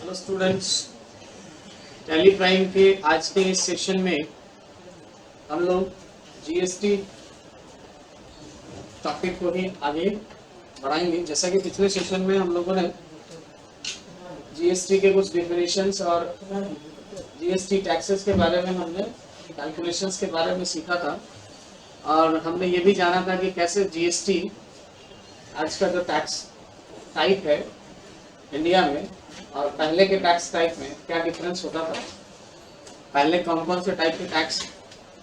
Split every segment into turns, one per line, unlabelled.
Hello students, tally prime के आज के इस सेशन में हम लोग जीएसटी टॉपिक को ही आगे बढ़ाएंगे। जैसा कि पिछले सेशन में हम लोगों ने जीएसटी के कुछ डेफिनेशंस और जीएसटी टैक्सेस के बारे में हमने कैलकुलेशंस के बारे में सीखा था, और हमने ये भी जाना था कि कैसे जीएसटी आज का जो टैक्स टाइप है इंडिया में और पहले के टैक्स टाइप में क्या डिफरेंस होता था। पहले कौन कौन से टाइप के टैक्स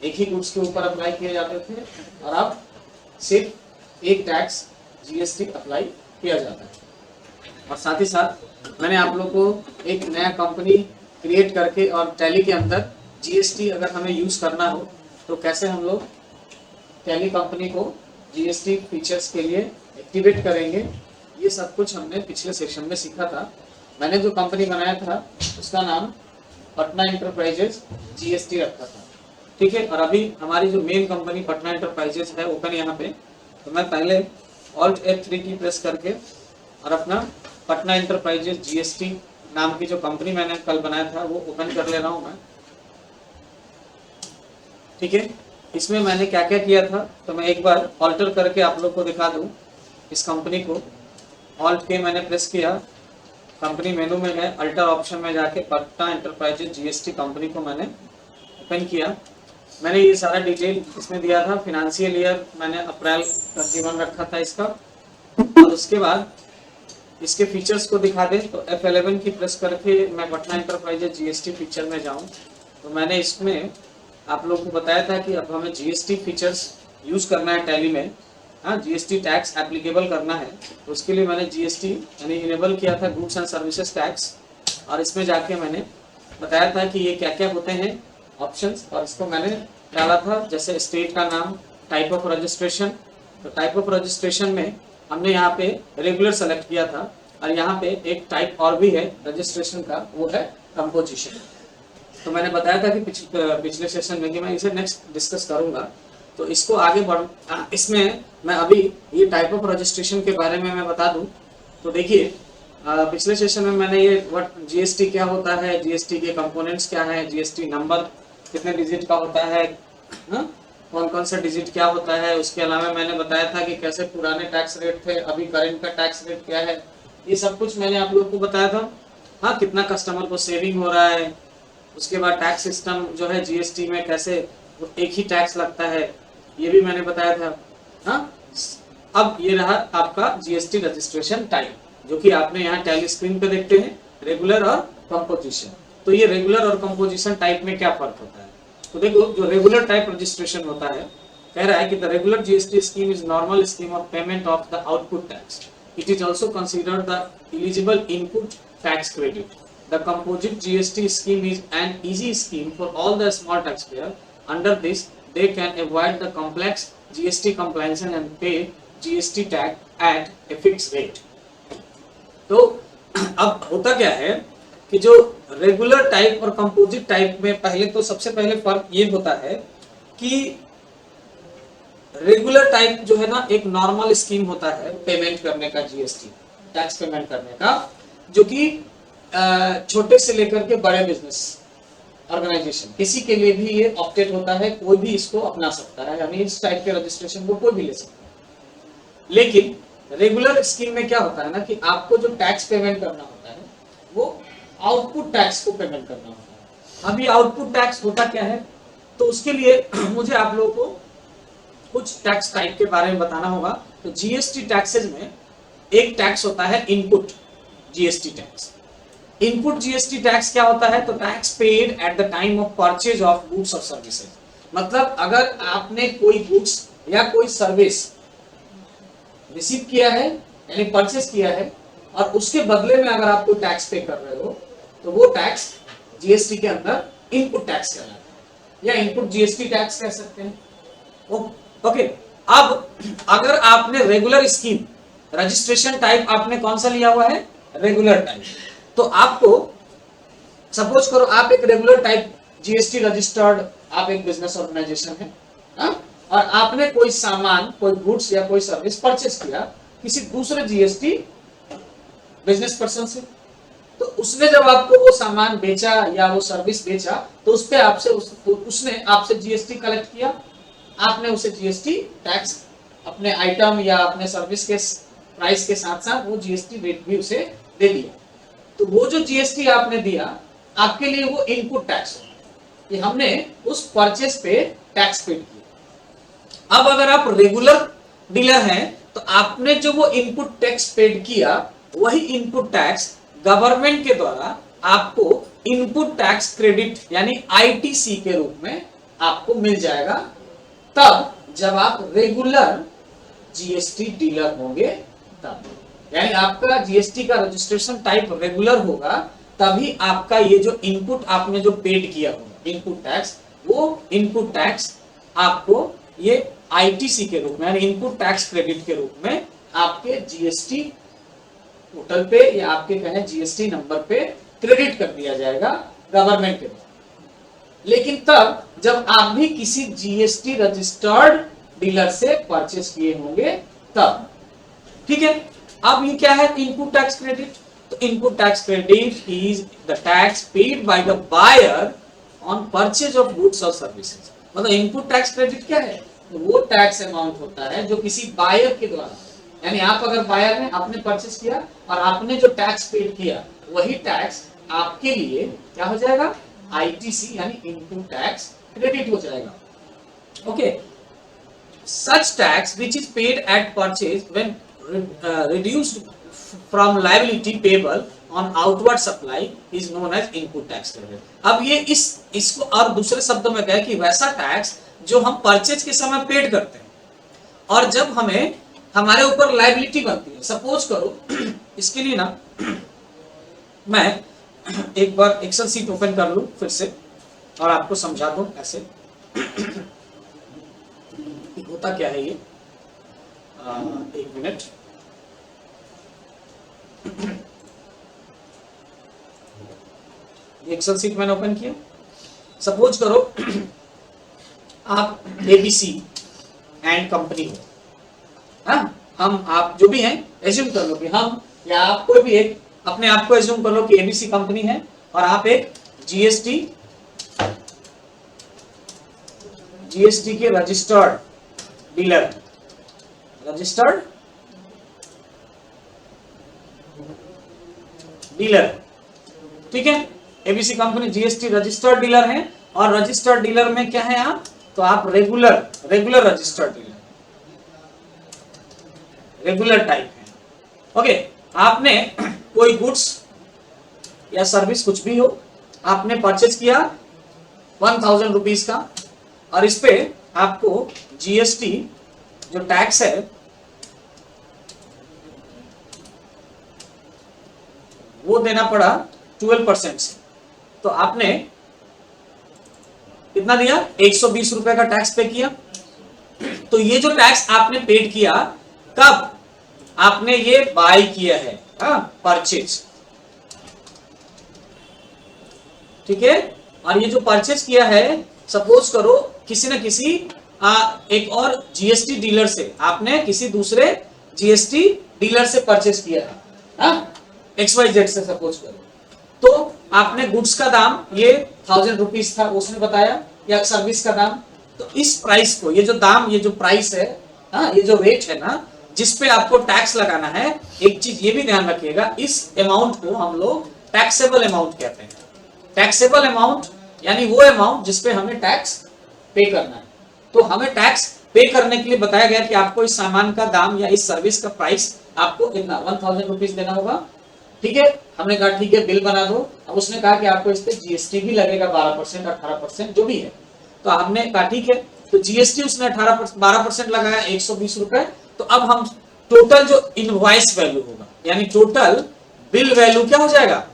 एक ही गुड्स के ऊपर अप्लाई किए जाते थे और अब सिर्फ एक टैक्स जीएसटी अप्लाई किया जाता है। और साथ ही साथ मैंने आप लोग को एक नया कंपनी क्रिएट करके और टैली के अंदर जीएसटी अगर हमें यूज़ करना हो तो कैसे हम लोग टैली कंपनी को जीएसटी फीचर्स के लिए एक्टिवेट करेंगे, ये सब कुछ हमने पिछले सेशन में सीखा था। मैंने जो कंपनी बनाया था उसका नाम पटना एंटरप्राइजेज जीएसटी रखा था, ठीक है। और अभी हमारी जो मेन कंपनी पटना एंटरप्राइजेज है ओपन यहाँ पे, तो मैं पहले Alt F3 की प्रेस करके और अपना पटना एंटरप्राइजेज जीएसटी नाम की जो कंपनी मैंने कल बनाया था वो ओपन कर ले रहा हूँ मैं, ठीक है। इसमें मैंने क्या क्या किया था तो मैं एक बार ऑल्टर करके आप लोग को दिखा दूँ। इस कंपनी को ऑल्ट के मैंने प्रेस किया, कंपनी मेनू में गए, अल्टर ऑप्शन में जाके पटना एंटरप्राइजेज जीएसटी कंपनी को मैंने ओपन किया। मैंने ये सारा डिटेल इसमें दिया था। फिनेंशियल ईयर मैंने अप्रैल 21 रखा था इसका, और उसके बाद इसके फीचर्स को दिखा दे तो F11 की प्रेस करके मैं पटना एंटरप्राइजेज जीएसटी फीचर में जाऊँ तो मैंने इसमें आप लोग को बताया था कि अब हमें जीएसटी फीचर्स यूज़ करना है टैली में। हाँ, जीएसटी टैक्स एप्लीकेबल करना है तो उसके लिए मैंने जीएसटी यानी इनेबल किया था गुड्स एंड सर्विसेज टैक्स, और इसमें जाके मैंने बताया था कि ये क्या क्या होते हैं ऑप्शंस, और इसको मैंने डाला था जैसे स्टेट का नाम, टाइप ऑफ रजिस्ट्रेशन। तो टाइप ऑफ रजिस्ट्रेशन में हमने यहाँ पे रेगुलर सेलेक्ट किया था, और यहाँ पे एक टाइप और भी है रजिस्ट्रेशन का, वो है कंपोजिशन। तो मैंने बताया था कि पिछले सेशन में कि मैं इसे नेक्स्ट डिस्कस करूँगा, तो इसको आगे बढ़ इसमें मैं अभी ये टाइप ऑफ रजिस्ट्रेशन के बारे में मैं बता दूं। तो देखिए पिछले सेशन में मैंने ये जीएसटी क्या होता है, जीएसटी के कंपोनेंट्स क्या है, जीएसटी नंबर कितने डिजिट का होता है, कौन कौन सा डिजिट क्या होता है, उसके अलावा मैंने बताया था कि कैसे पुराने टैक्स रेट थे, अभी करेंट का टैक्स रेट क्या है, ये सब कुछ मैंने आप लोगों को बताया था। हाँ, कितना कस्टमर को सेविंग हो रहा है, उसके बाद टैक्स सिस्टम जो है जीएसटी में कैसे एक ही टैक्स लगता है, ये भी मैंने बताया था। हाँ, अब ये रहा आपका जीएसटी रजिस्ट्रेशन टाइप, जो कि आपने यहाँ टैली स्क्रीन पे देखते हैं, रेगुलर और कंपोजिशन। तो ये रेगुलर और कंपोजिशन टाइप में क्या फर्क होता है, तो देखो जो रेगुलर टाइप रजिस्ट्रेशन होता है, कह रहा है कि the regular GST scheme is normal scheme of payment of the output tax, it is also considered the eligible input tax credit. The composite GST scheme is an easy scheme for all the small taxpayer. Under this, they can avoid the complex GST compliance and pay GST tax at a fixed rate. तो अब होता क्या है कि जो regular type और composite type में पहले तो सबसे पहले फर्क ये होता है कि रेगुलर टाइप जो है ना एक नॉर्मल स्कीम होता है पेमेंट करने का, जीएसटी टैक्स पेमेंट करने का, जो कि छोटे से लेकर के बड़े बिजनेस ऑर्गेनाइजेशन किसी के लिए भी ये ऑप्टेड होता है, कोई भी इसको अपना सकता है, यानी इस टाइप के रजिस्ट्रेशन को कोई भी ले सकता है। लेकिन रेगुलर स्कीम में क्या होता है ना कि आपको जो टैक्स पेमेंट करना होता है वो आउटपुट टैक्स को पेमेंट करना होता है। अभी आउटपुट टैक्स होता क्या है, तो उसके लिए मुझे आप लोगों को कुछ टैक्स टाइप के बारे में बताना होगा। तो जीएसटी टैक्सेज में एक टैक्स होता है input GST tax. Input GST tax क्या होता है, तो tax paid eight the time of purchase of goods और सर्विसेज। मतलब अगर आपने कोई गुड्स या कोई सर्विस रिसीव किया है यानी परचेज किया है और उसके बदले में अगर आप कोई टैक्स पे कर रहे हो तो वो टैक्स जीएसटी के अंदर इनपुट टैक्स कहलाता है, या इनपुट जीएसटी टैक्स कह सकते हैं। ओके, अब अगर आपने रेगुलर स्कीम रजिस्ट्रेशन टाइप आपने कौन सा लिया हुआ है, रेगुलर टाइप, तो आपको सपोज करो आप एक रेगुलर टाइप जीएसटी रजिस्टर्ड आप एक बिजनेस ऑर्गेनाइजेशन है, और आपने कोई सामान, कोई गुड्स या कोई सर्विस परचेस किया किसी दूसरे जीएसटी बिजनेस पर्सन से, तो उसने जब आपको वो सामान बेचा या वो सर्विस बेचा तो उस पे आपसे उसने आपसे जीएसटी कलेक्ट किया, आपने उसे जीएसटी टैक्स अपने आइटम या अपने सर्विस के प्राइस के साथ साथ वो जीएसटी रेट भी उसे दे दिया। तो वो जो जीएसटी आपने दिया आपके लिए वो इनपुट टैक्स होगा कि हमने उस परचेस पे टैक्स पेड किया। अब अगर आप रेगुलर डीलर हैं तो आपने जो वो इनपुट टैक्स पेड किया वही इनपुट टैक्स गवर्नमेंट के द्वारा आपको इनपुट टैक्स क्रेडिट यानी आईटीसी के रूप में आपको मिल जाएगा, तब जब आप रेगुलर जीएसटी डीलर होंगे तब। यानी आपका जीएसटी का रजिस्ट्रेशन टाइप रेगुलर होगा तभी आपका ये जो इनपुट आपने जो पेड किया होगा इनपुट टैक्स, वो इनपुट टैक्स आपको ये आईटीसी के रूप में यानी इनपुट टैक्स क्रेडिट के रूप में आपके जीएसटी पोर्टल पे या आपके कहें जीएसटी नंबर पे क्रेडिट कर दिया जाएगा गवर्नमेंट के द्वारा। लेकिन तब जब आप भी किसी जीएसटी रजिस्टर्ड डीलर से परचेस किए होंगे तब, ठीक है। अब ये क्या है इनपुट टैक्स क्रेडिट? तो input tax credit is the tax paid by the buyer on purchase of goods और सर्विसेज। मतलब इनपुट टैक्स क्रेडिट क्या है? तो वो टैक्स अमाउंट होता है जो किसी बायर के द्वारा, यानी आप अगर बायर ने आपने परचेस किया और आपने जो टैक्स पेड किया वही टैक्स आपके लिए क्या हो जाएगा? आईटीसी यानी इनपुट टैक्स क्रेडिट हो जाएगा। Okay, such tax which is paid at purchase when reduced from liability payable on outward supply is known as input tax credit। अब ये इसको और दूसरे शब्दों में कहे कि वैसा टैक्स जो हम परचेज के समय पेड करते हैं और जब हमें हमारे ऊपर लायबिलिटी बनती है। सपोज करो इसके लिए ना मैं एक बार एक्सेल सीट ओपन कर लूं फिर से और आपको समझा दूं ऐसे होता क्या है ये। एक मिनट, एक्सेल सीट मैंने ओपन किया। सपोज करो आप एबीसी एंड कंपनी हो, हम आप जो भी हैं एज्यूम कर लो कि हम या आप कोई भी एक अपने आप को एज्यूम कर लो कि एबीसी कंपनी है और आप एक जीएसटी के रजिस्टर्ड डीलर, रजिस्टर्ड डीलर, ठीक है। ABC company GST registered dealer है और रजिस्टर्ड डीलर में क्या है आप? तो आप regular registered dealer, regular type है। ओके, आपने कोई गुड्स या सर्विस कुछ भी हो आपने परचेज किया 1000 रुपीज का और इस पे आपको जीएसटी जो टैक्स है वो देना पड़ा 12% से। तो आपने कितना दिया? 120 रुपए का टैक्स पे किया। तो ये जो टैक्स आपने पेड किया कब? आपने ये बाय किया है, परचेज, ठीक है। और ये जो परचेज किया है सपोज करो किसी न किसी एक और जीएसटी डीलर से, आपने किसी दूसरे जीएसटी डीलर से परचेज किया है XYZ से सपोज करो। तो आपने गुड्स का दाम ये 1000 रुपीज था उसने बताया या सर्विस का दाम, तो इस प्राइस को ये जो दाम ये जो प्राइस है ये जो रेट है ना जिसपे आपको टैक्स लगाना है, एक चीज ये भी ध्यान रखिएगा इस अमाउंट को हम लोग टैक्सेबल अमाउंट कहते हैं। टैक्सेबल अमाउंट यानी वो अमाउंट जिसपे हमें टैक्स पे करना है। तो हमें टैक्स पे करने के लिए बताया गया कि आपको इस सामान का दाम या इस सर्विस का प्राइस आपको कितना 1000 रुपीज देना होगा, ठीक है। हमने कहा ठीक है बिल बना दो। अब उसने कहा कि आपको इस पे जीएसटी भी लगेगा 12% 18% जो भी है। तो हमने कहा ठीक है, तो जीएसटी उसने 12% लगाया 120 रुपए। तो अब हम टोटल जो इनवॉइस वैल्यू होगा यानी टोटल बिल वैल्यू क्या हो जाएगा?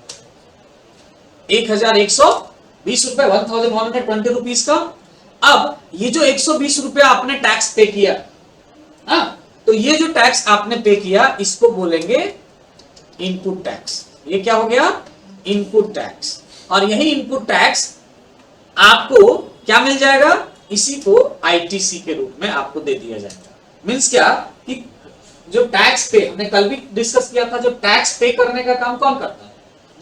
1120 रुपए, 1120 रुपीज का। अब ये जो 120 रुपया आपने टैक्स पे किया, तो ये जो टैक्स आपने पे किया इसको बोलेंगे इनपुट टैक्स। ये क्या हो गया? Input tax. और यही इनपुट टैक्स आपको क्या मिल जाएगा? इसी को आईटीसी के रूप में आपको दे दिया जाएगा। मींस क्या कि जो टैक्स पे हमने कल भी डिस्कस किया था, जो टैक्स पे करने का काम कौन करता है?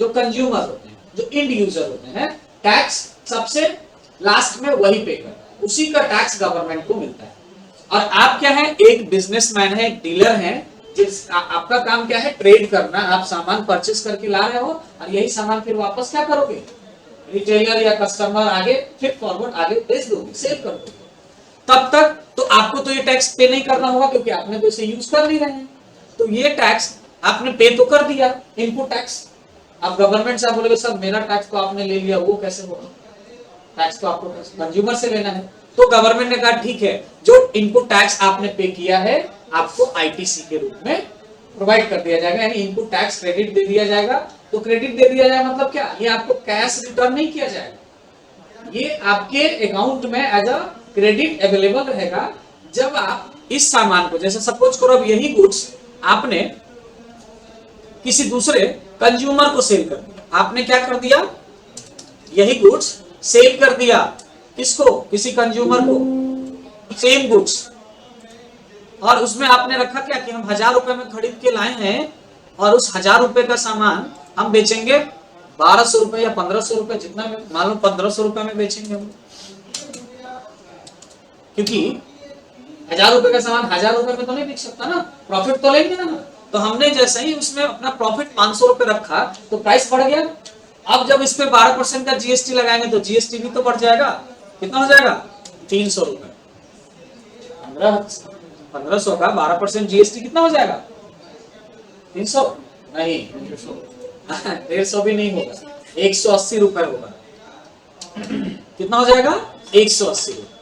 जो कंज्यूमर होते हैं, जो इंड यूजर होते हैं, टैक्स सबसे लास्ट में वही पे करता है, उसी का टैक्स गवर्नमेंट को मिलता है। और आप क्या है, एक बिजनेसमैन है, एक डीलर है, आपका काम क्या है, ट्रेड करना। आप सामान परचेस करके ला रहे हो और यही सामान फिर वापस क्या करोगे, रिटेलर या कस्टमर आगे फिर फॉरवर्ड आगे बेच दोगे, सेल कर दोगे। तब तक तो आपको तो ये टैक्स पे नहीं करना होगा, क्योंकि आपने तो इसे यूज कर नहीं रहे हैं। तो ये टैक्स आपने पे तो कर दिया, इनपुट टैक्स। अब गवर्नमेंट से आप बोलोगे सर मेरा टैक्स तो आपने ले लिया, वो कैसे होगा, टैक्स तो आपको कंज्यूमर से लेना है। तो गवर्नमेंट ने कहा ठीक है, जो इनपुट टैक्स आपने पे किया है आपको आईटीसी के रूप में प्रोवाइड कर दिया जाएगा, यानी इनपुट टैक्स क्रेडिट दे दिया जाएगा। तो क्रेडिट दे दिया जाएगा मतलब क्या, ये आपको कैश रिटर्न नहीं किया जाएगा, ये आपके अकाउंट में एज अ क्रेडिट अवेलेबल रहेगा। जब आप इस सामान को, जैसे सपोज करो अब यही गुड्स आपने किसी दूसरे कंज्यूमर को सेल कर दिया, आपने क्या कर दिया, यही गुड्स सेल कर दिया किसको, किसी कंज्यूमर को, सेम गुड्स, और उसमें आपने रखा क्या कि हम 1000 रुपए में खरीद के लाए हैं और उस 1000 रुपए का सामान हम बेचेंगे 1200 रुपए या 1500 रुपए, जितना मालूम 1500 रुपए में बेचेंगे हम, क्योंकि 1000 रुपए का सामान 1000 रुपए में तो नहीं बिक सकता ना, प्रॉफिट तो लेंगे ना। तो हमने जैसे ही उसमें अपना प्रॉफिट 500 रुपए रखा तो प्राइस बढ़ गया। अब जब इस पे 12% का जीएसटी लगाएंगे तो जीएसटी भी तो बढ़ जाएगा, कितना हो जाएगा 300 रुपए, 1500 का 12% जीएसटी कितना हो जाएगा 300 नहीं, 150 भी नहीं होगा, 180 रुपए होगा। कितना हो जाएगा 180 रुपए,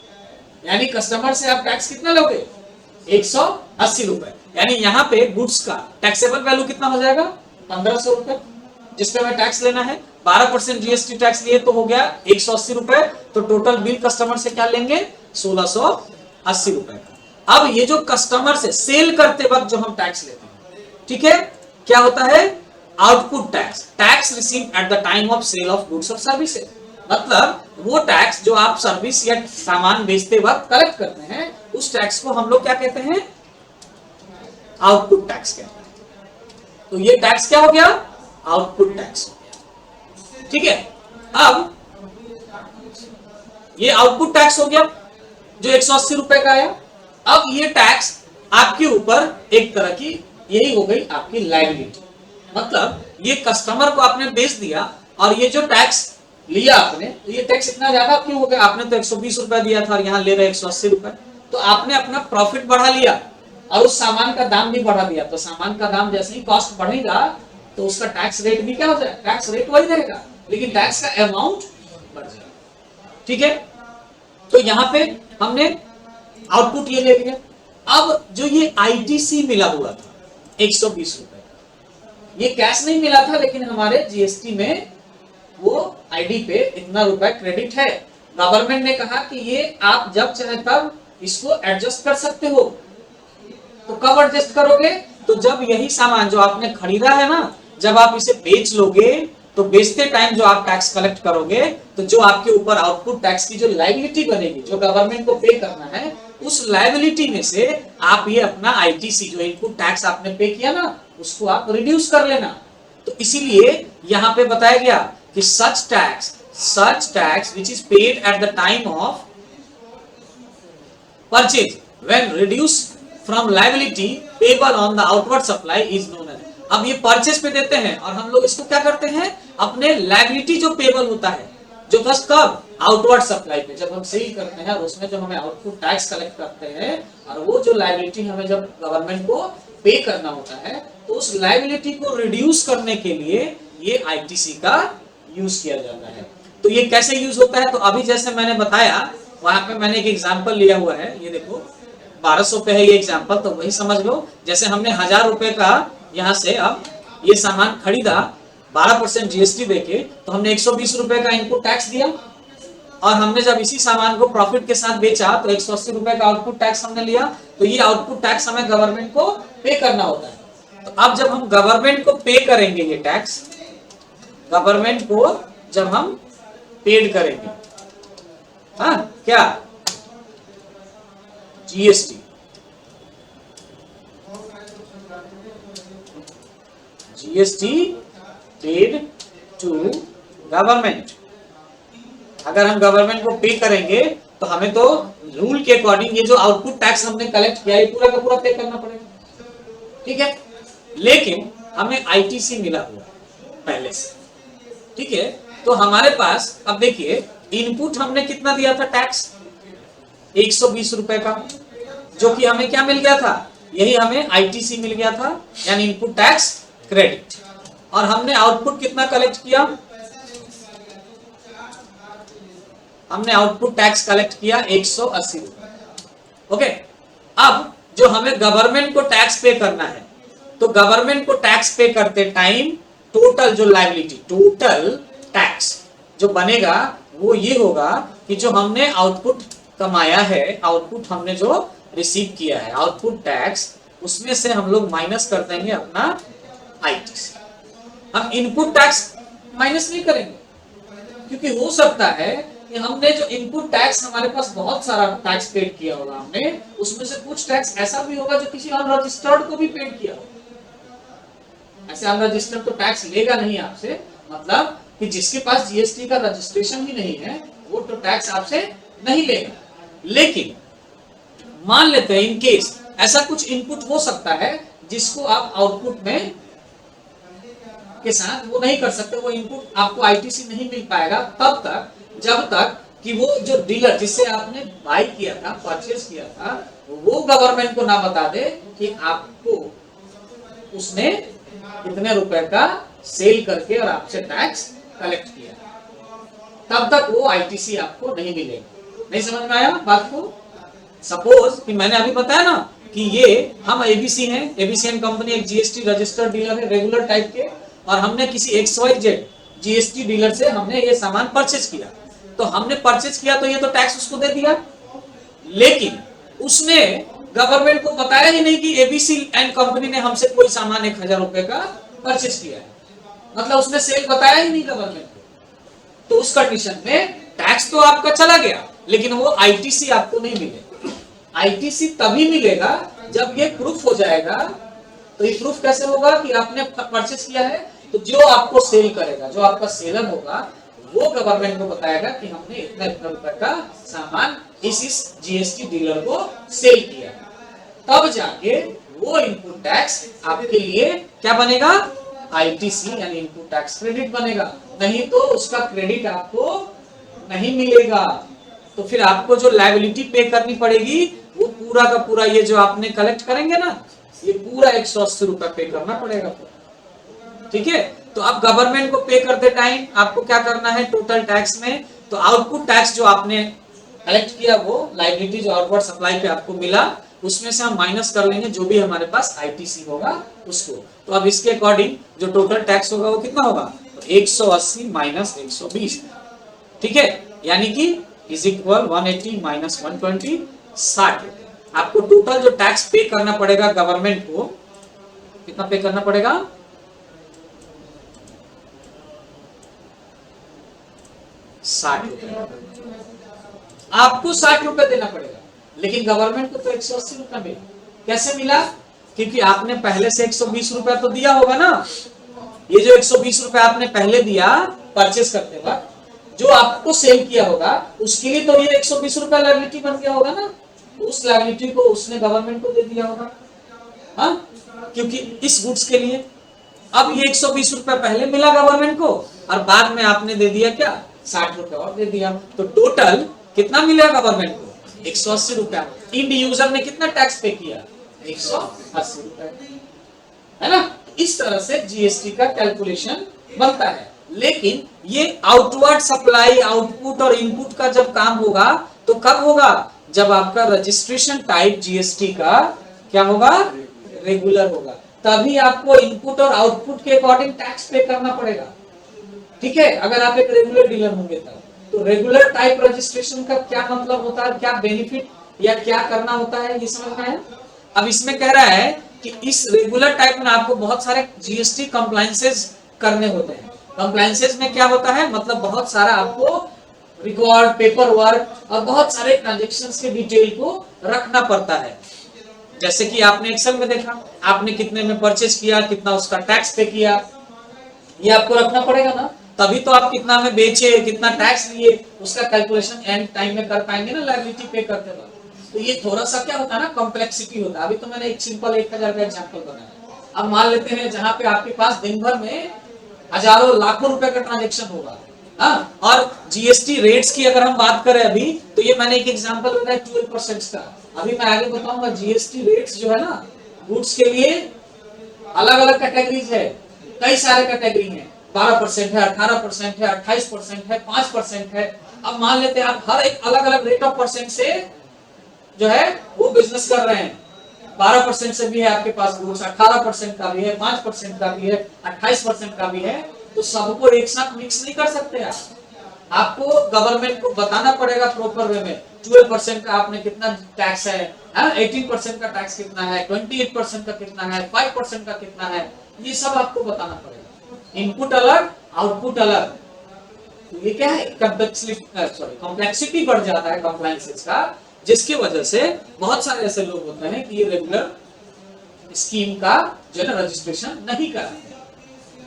यानी कस्टमर से आप टैक्स कितना लोगे 180 रुपए, यानी यहाँ पे गुड्स का टैक्सेबल वैल्यू कितना हो जाएगा 1500 रुपए, जिसपे हमें टैक्स लेना है। 12% जीएसटी टैक्स लिए तो हो गया 180 रुपए, तो टोटल बिल कस्टमर से क्या लेंगे 1680 रुपए। अब ये जो कस्टमर से सेल करते वक्त जो हम टैक्स लेते हैं, ठीक है, क्या होता है output tax, tax received at the time of sale of goods और सर्विसेज, मतलब वो टैक्स जो आप सर्विस या सामान बेचते वक्त कलेक्ट करते हैं, उस टैक्स को हम लोग क्या कहते हैं आउटपुट टैक्स कहते हैं। तो ये टैक्स क्या हो गया आउटपुट टैक्स, ठीक है। अब ये आउटपुट टैक्स हो गया जो 180 रुपए का आया। अब ये टैक्स आपके ऊपर एक तरह की यही हो गई आपकी लायबिलिटी, मतलब ये कस्टमर को आपने बेच दिया और ये जो टैक्स लिया आपने, तो ये टैक्स इतना ज्यादा क्यों हो गया, आपने तो 120 रुपए दिया था और यहाँ ले रहे 180 रुपए, तो आपने अपना प्रॉफिट बढ़ा लिया और उस सामान का दाम भी बढ़ा दिया। तो सामान का दाम जैसे ही कॉस्ट बढ़ेगा तो उसका टैक्स रेट भी क्या हो जाएगा, टैक्स रेट वही रहेगा लेकिन टैक्स का अमाउंट बढ़ जाएगा, ठीक है। तो यहाँ पे हमने आउटपुट ये ले लिया। अब जो ये आईटीसी मिला हुआ था 120 रुपए, ये कैश नहीं मिला था लेकिन हमारे जीएसटी में वो आईडी पे इतना रुपए क्रेडिट है। गवर्नमेंट ने कहा कि ये आप जब चाहे तब इसको एडजस्ट कर सकते हो। तो कब एडजस्ट करोगे, तो जब यही सामान जो आपने खरीदा है ना, जब आप इसे बेच लोगे तो बेचते टाइम जो आप टैक्स कलेक्ट करोगे, तो जो आपके ऊपर आउटपुट टैक्स की जो लायबिलिटी बनेगी, जो गवर्नमेंट को पे करना है, उस लायबिलिटी में से आप ये अपना आईटीसी जो इनपुट टैक्स आपने पे किया ना, उसको आप रिड्यूस कर लेना। तो इसीलिए यहाँ पे बताया गया कि such tax which is paid at the time of purchase when reduced from liability payable on the outward supply is known as। अब ये परचेज पे देते हैं और हम लोग इसको क्या करते हैं, अपने लायबिलिटी जो पेबल होता है, जो बस कब आउटवर्ड सप्लाई पे जब हम सेल करते हैं और उसमें जो हमें आउटपुट टैक्स कलेक्ट करते हैं, और वो जो लायबिलिटी हमें जब गवर्नमेंट को पे करना होता है, तो उस लायबिलिटी को रिड्यूस करने के लिए ये आईटीसी का यूज किया जाता है। तो ये कैसे यूज होता है, तो अभी जैसे मैंने बताया वहां पे मैंने एक एग्जांपल लिया हुआ है, ये देखो 1200 पे है ये एग्जांपल, तो वही समझ लो जैसे हमने 1000 रुपए का यहाँ से अब ये सामान खरीदा 12% जीएसटी देके, तो हमने 120 रुपए का इनपुट टैक्स दिया और हमने जब इसी सामान को प्रॉफिट के साथ बेचा तो 180 रुपए का आउटपुट टैक्स हमने लिया। तो ये आउटपुट टैक्स हमें गवर्नमेंट को पे करना होता है। तो अब जब हम गवर्नमेंट को पे करेंगे ये टैक्स, गवर्नमेंट को जब हम पेड करेंगे, हाँ क्या GST, GST paid to government. अगर हम गवर्नमेंट को पे करेंगे तो हमें तो रूल के अकॉर्डिंग ये जो आउटपुट टैक्स हमने कलेक्ट किया ये पूरा का पूरा पे करना पड़ेगा, ठीक है। लेकिन हमें आईटीसी मिला हुआ पहले से, ठीक है। तो हमारे पास अब देखिए इनपुट हमने कितना दिया था टैक्स, 120 रुपए का, जो कि हमें क्या मिल गया था, यही हमें आईटीसी मिल गया था, यानी इनपुट टैक्स क्रेडिट। और हमने आउटपुट कितना कलेक्ट किया, हमने आउटपुट टैक्स कलेक्ट किया 180 रुपए। ओके, अब जो हमें गवर्नमेंट को टैक्स पे करना है, तो गवर्नमेंट को टैक्स पे करते टाइम टोटल जो लायबिलिटी, टोटल टैक्स जो बनेगा वो ये होगा कि जो हमने आउटपुट कमाया है, आउटपुट हमने जो रिसीव किया है, आउटपुट टैक्स, उसमें से हम लोग माइनस कर देंगे अपना आईटीसी। हम इनपुट टैक्स माइनस नहीं करेंगे, क्योंकि हो सकता है कि हमने जो इनपुट टैक्स, हमारे पास बहुत सारा टैक्स पेड किया होगा हमने, उसमें से कुछ टैक्स ऐसा भी होगा जो किसी अनरजिस्टर्ड को भी पेड किया होगा। ऐसे अनरजिस्टर्ड तो टैक्स लेगा नहीं आपसे, मतलब कि जिसके पास जीएसटी का रजिस्ट्रेशन ही नहीं है वो तो टैक्स आपसे नहीं लेगा। लेकिन मान लेते हैं इन केस ऐसा कुछ इनपुट हो सकता है जिसको आप आउटपुट में के साथ वो नहीं कर सकते, वो इनपुट आपको आईटीसी नहीं मिल पाएगा तब तक जब तक कि वो जो डीलर जिससे आपने बाय किया था, परचेज किया था, वो गवर्नमेंट को ना बता दे कि आपको उसने कितने रुपए का सेल करके और आपसे टैक्स कलेक्ट किया, तब तक वो आईटीसी आपको नहीं मिलेगा। नहीं समझ में आया बात को? सपोज कि मैंने अभी बताया ना कि ये हम एबीसी हैं, एबीसीएन कंपनी एक जीएसटी रजिस्टर्ड डीलर है रेगुलर टाइप के, और हमने किसी XYZ जीएसटी डीलर से हमने ये सामान परचेज किया, तो हमने परचेज किया तो ये तो टैक्स उसको दे दिया, लेकिन उसने गवर्नमेंट को बताया ही नहीं कि एबीसीएन कंपनी ने हमसे कोई सामान 1000 रुपए का परचेज किया है, मतलब उसने सेल बताया ही नहीं गवर्नमेंट को। तो उस कंडीशन में टैक्स तो आपका चला गया, लेकिन वो आईटीसी आपको नहीं मिलेगा। आईटीसी तभी मिलेगा जब ये प्रूफ हो जाएगा। तो ये प्रूफ कैसे होगा कि आपने परचेज किया है, तो जो आपको सेल करेगा, जो आपका सेलर होगा, वो गवर्नमेंट को बताएगा कि हमने इतना इतना रुपए का सामान इस जीएसटी डीलर को सेल किया, तब जाके वो इनपुट टैक्स आपके लिए क्या बनेगा, आईटीसी यानी इनपुट टैक्स क्रेडिट बनेगा। नहीं तो उसका क्रेडिट आपको नहीं मिलेगा। तो फिर आपको जो लायबिलिटी पे करनी पड़ेगी वो पूरा का पूरा ये जो आपने कलेक्ट करेंगे ना, ये पूरा 180 रुपए पे करना पड़ेगा, ठीक है। तो अब गवर्नमेंट को पे करते टाइम आपको क्या करना है टोटल टैक्स में, तो आउटपुट टैक्स जो आपने कलेक्ट किया, वो लायबिलिटी जो आउटवर्ड सप्लाई पे आपको मिला, उसमें से हम माइनस कर लेंगे जो भी हमारे पास आईटीसी होगा उसको। तो अब इसके अकॉर्डिंग जो टोटल टैक्स होगा वो कितना होगा, तो 180 माइनस 120, ठीक है, यानी कि इज इक्वल 180 माइनस 120, 60। आपको टोटल जो टैक्स पे करना पड़ेगा गवर्नमेंट को, कितना पे करना पड़ेगा, 60 रुपए। आपको 60 रुपए देना पड़ेगा, लेकिन गवर्नमेंट को तो 180 रुपए मिला। कैसे मिला, क्योंकि आपने पहले से 120 रुपए तो दिया होगा ना। ये जो 120 रुपए आपने पहले दिया परचेस करते वक्त, जो आपको सेल किया होगा उसके लिए तो ये 120 रुपए लायबिलिटी बन गया होगा ना, तो उस लायबिलिटी को उसने गवर्नमेंट को दे दिया होगा, हाँ, क्योंकि इस गुड्स के लिए। अब ये 120 रुपए पहले मिला गवर्नमेंट को और बाद में आपने दे दिया क्या, 60 रुपए और दे दिया, तो टोटल कितना मिला गवर्नमेंट को, 180 रुपया। इंड यूजर ने कितना टैक्स पे किया, 180 रुपए, है ना। इस तरह से जीएसटी का कैलकुलेशन बनता है। लेकिन ये आउटवर्ड सप्लाई, आउटपुट और इनपुट का जब काम होगा तो कब होगा, जब आपका रजिस्ट्रेशन टाइप जीएसटी का क्या होगा, रेगुलर होगा, तभी आपको इनपुट और आउटपुट के अकॉर्डिंग टैक्स पे करना पड़ेगा, ठीक है। अगर आप एक रेगुलर डीलर होंगे तब। तो रेगुलर टाइप रजिस्ट्रेशन का क्या मतलब होता है, क्या बेनिफिट या क्या करना होता है, ये समझ में है। अब इसमें कह रहा है कि इस रेगुलर टाइप में आपको बहुत सारे जीएसटी कंप्लायंसेस करने होते हैं। कंप्लायंसेस में क्या होता है, मतलब बहुत सारा आपको रिकॉर्ड, पेपर वर्क और बहुत सारे ट्रांजेक्शन्स के डिटेल को रखना पड़ता है। जैसे कि आपने एक्सेल में देखा, आपने कितने में परचेज किया, कितना उसका टैक्स पे किया, ये आपको रखना पड़ेगा ना। तभी तो आप कितना में बेचे, कितना टैक्स लिए, उसका कैलकुलेशन एंड टाइम में कर पाएंगे ना लायबिलिटी पे करते वक्त। तो ये थोड़ा सा क्या होता है ना, कॉम्प्लेक्सिटी होता है। अभी तो मैंने एक सिंपल 1000 का एग्जांपल बनाया। अब मान लेते हैं जहां पे आपके पास दिन भर में हजारों लाखों रुपए का ट्रांजेक्शन होगा, हाँ, और जीएसटी रेट्स की अगर हम बात करें अभी, तो ये मैंने एक एग्जांपल बताया 12% का। अभी मैं आगे बताऊंगा जीएसटी रेट्स जो है ना, गुड्स के लिए अलग अलग कैटेगरीज है, कई सारे कैटेगरी हैं। 12% है, 18% है, 28% है, 5% है। अब मान लेते हैं आप हर एक अलग अलग रेट ऑफ परसेंट से जो है वो बिजनेस कर रहे हैं। 12% से भी है आपके पास गुड्स, 18% का भी है, 5% का भी है, 28% का भी है। तो सबको एक साथ मिक्स नहीं कर सकते आप। आपको गवर्नमेंट को बताना पड़ेगा प्रॉपर वे में। 12% का आपने कितना टैक्स है, 18% का टैक्स कितना है, 28% का कितना है, 5% का कितना है, ये सब आपको बताना पड़ेगा। इनपुट अलग, आउटपुट अलग। तो ये क्या है, कॉम्प्लेक्सिटी बढ़ जाता है कंप्लायंसेस का, जिसकी वजह से बहुत सारे ऐसे लोग होते हैं कि ये रेगुलर स्कीम का जो है रजिस्ट्रेशन नहीं कराते,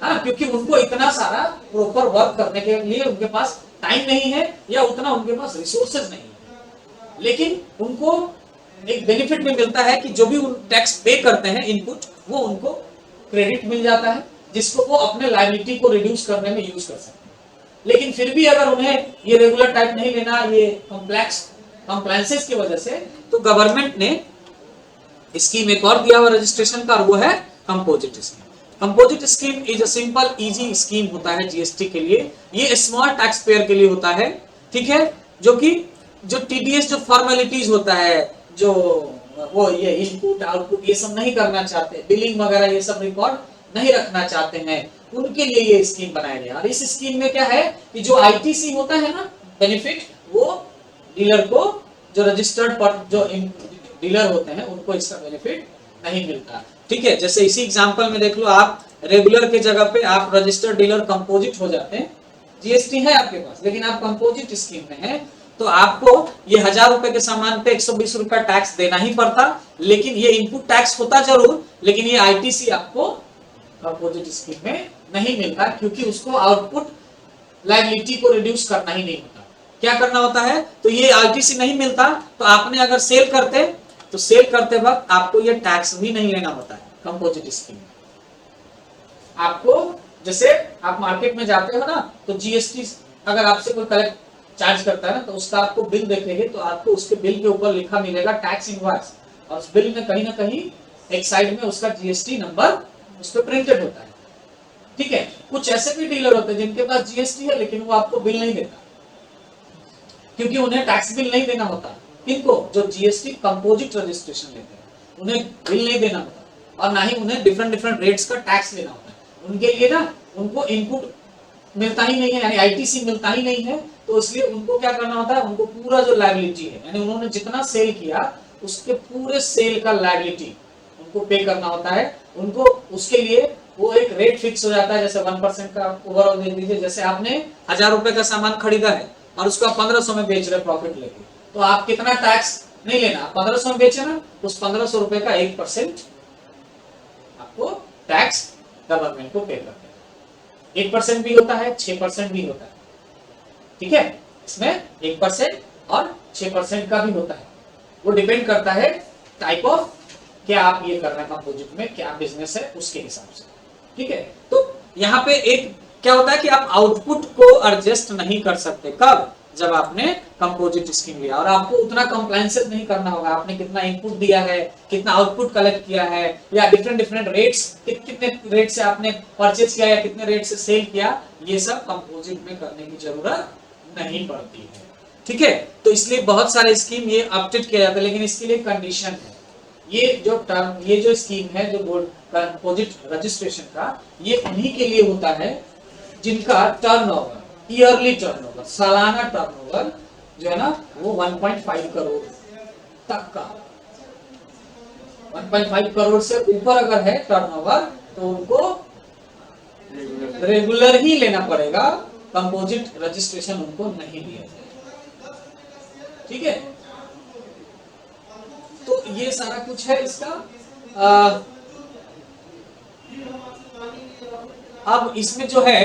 हाँ, क्योंकि उनको इतना सारा प्रॉपर वर्क करने के लिए उनके पास टाइम नहीं है, या उतना उनके पास रिसोर्सेज नहीं है। लेकिन उनको एक बेनिफिट भी मिलता है कि जो भी टैक्स पे करते हैं इनपुट, वो उनको क्रेडिट मिल जाता है, जिसको वो अपने लायबिलिटी को रिड्यूस करने में यूज कर सकते हैं। लेकिन फिर भी अगर उन्हें ये रेगुलर टाइप नहीं लेना, ये कॉम्प्लेक्स कंप्लायंसेस की वजह से, तो गवर्नमेंट ने स्कीम एक और दिया हुआ रजिस्ट्रेशन का, और वो है composite scheme. Composite scheme is a simple easy scheme होता है जीएसटी के लिए। ये स्मॉल टैक्स पेयर के लिए होता है, ठीक है, जो कि जो टीडीएस जो फॉर्मेलिटीज होता है, जो वो ये इनपुट आउटपुट ये सब नहीं करना चाहते, बिलिंग वगैरह ये सब रिकॉर्ड नहीं रखना चाहते हैं, उनके लिए ये स्कीम बनाया गया। और इस स्कीम में क्या है कि जो आईटीसी होता है ना बेनिफिट, वो डीलर को, जो रजिस्टर्ड जो डीलर होते हैं उनको इसका बेनिफिट नहीं मिलता, ठीक है। जैसे इसी एग्जांपल में देख लो, आप रेगुलर के जगह पे आप रजिस्टर्ड डीलर कंपोजिट हो जाते हैं, जीएसटी है आपके पास, लेकिन आप कंपोजिट स्कीम में हैं, तो आपको ये 1000 रुपए के सामान पे 120 रुपया टैक्स देना ही पड़ता। लेकिन ये इनपुट टैक्स होता जरूर, लेकिन ये आईटीसी आपको कंपोजिट स्कीम में नहीं मिलता, क्योंकि उसको आउटपुट लायबिलिटी को रिड्यूस करना ही नहीं होता। क्या करना होता है, तो ये आईटीसी नहीं मिलता, तो आपने अगर सेल करते, तो सेल करते वक्त आपको ये टैक्स भी नहीं लेना होता है कंपोजिट स्कीम में। आपको जैसे आप मार्केट में जाते हो ना, तो जीएसटी अगर आपसे कोई कलेक्ट चार्ज करता है ना, तो उसका आपको बिल देखेंगे, तो आपको उसके बिल के ऊपर लिखा मिलेगा टैक्स इनवॉइस, और उस बिल में कहीं ना कहीं एक साइड में उसका जीएसटी नंबर उस पर प्रिंटेड होता है, ठीक है। कुछ ऐसे भी डीलर होते हैं जिनके पास जीएसटी है, लेकिन वो आपको बिल नहीं देता, क्योंकि उन्हें टैक्स बिल नहीं देना होता। किनको, जो जीएसटी कंपोजिट रजिस्ट्रेशन लेते हैं, उन्हें बिल नहीं देना होता, और ना ही उन्हें डिफरेंट डिफरेंट रेट्स का टैक्स लेना होता है। उनके लिए ना, उनको इनपुट मिलता ही नहीं है, यानी आईटीसी मिलता ही नहीं है, तो इसलिए उनको क्या करना होता है, उनको पूरा जो लायबिलिटी है, यानी उन्होंने जितना सेल किया उसके पूरे सेल का लायबिलिटी उनको पे करना होता है। उनको उसके लिए वो एक रेट फिक्स हो जाता है, जैसे 1% का ओवरऑल दे दीजिए। जैसे आपने 1000 रुपए का सामान खरीदा है और उसको आप 1500 में बेच रहे प्रॉफिट लेके, तो आप कितना टैक्स नहीं लेना, आप 1500 में बेचे ना, उस 1500 रुपए का 1% आपको टैक्स गवर्नमेंट को पे करना है। 1% भी होता है, 6% भी होता है, ठीक है। इसमें 1% और 6% का भी होता है, वो डिपेंड करता है टाइप ऑफ क्या आप ये कर रहे हैं, कंपोजिट में क्या बिजनेस है उसके हिसाब से, ठीक है। तो यहाँ पे एक क्या होता है कि आप आउटपुट को एडजस्ट नहीं कर सकते, कब, जब आपने कंपोजिट स्कीम लिया, और आपको उतना कंप्लायंसेस नहीं करना होगा, आपने कितना इनपुट दिया है, कितना आउटपुट कलेक्ट किया है, या डिफरेंट डिफरेंट रेट्स, कितने रेट से आपने परचेज किया या कितने रेट से सेल किया, ये सब कंपोजिट में करने की जरूरत नहीं पड़ती है, ठीक है। तो इसलिए बहुत सारे स्कीम ये अपडेट किया जाता है, लेकिन इसके लिए कंडीशन है। ये जो टर्म, ये जो स्कीम है, जो कंपोजिट रजिस्ट्रेशन का, ये उन्हीं के लिए होता है जिनका टर्नओवर, ईयरली टर्नओवर, सालाना टर्नओवर जो है ना, वो 1.5 करोड़ तक का, 1.5 करोड़ से ऊपर अगर है टर्नओवर, तो उनको रेगुलर ही लेना पड़ेगा, कंपोजिट रजिस्ट्रेशन उनको नहीं दिया जाएगा, ठीक है। तो ये सारा कुछ है इसका। अब इसमें जो है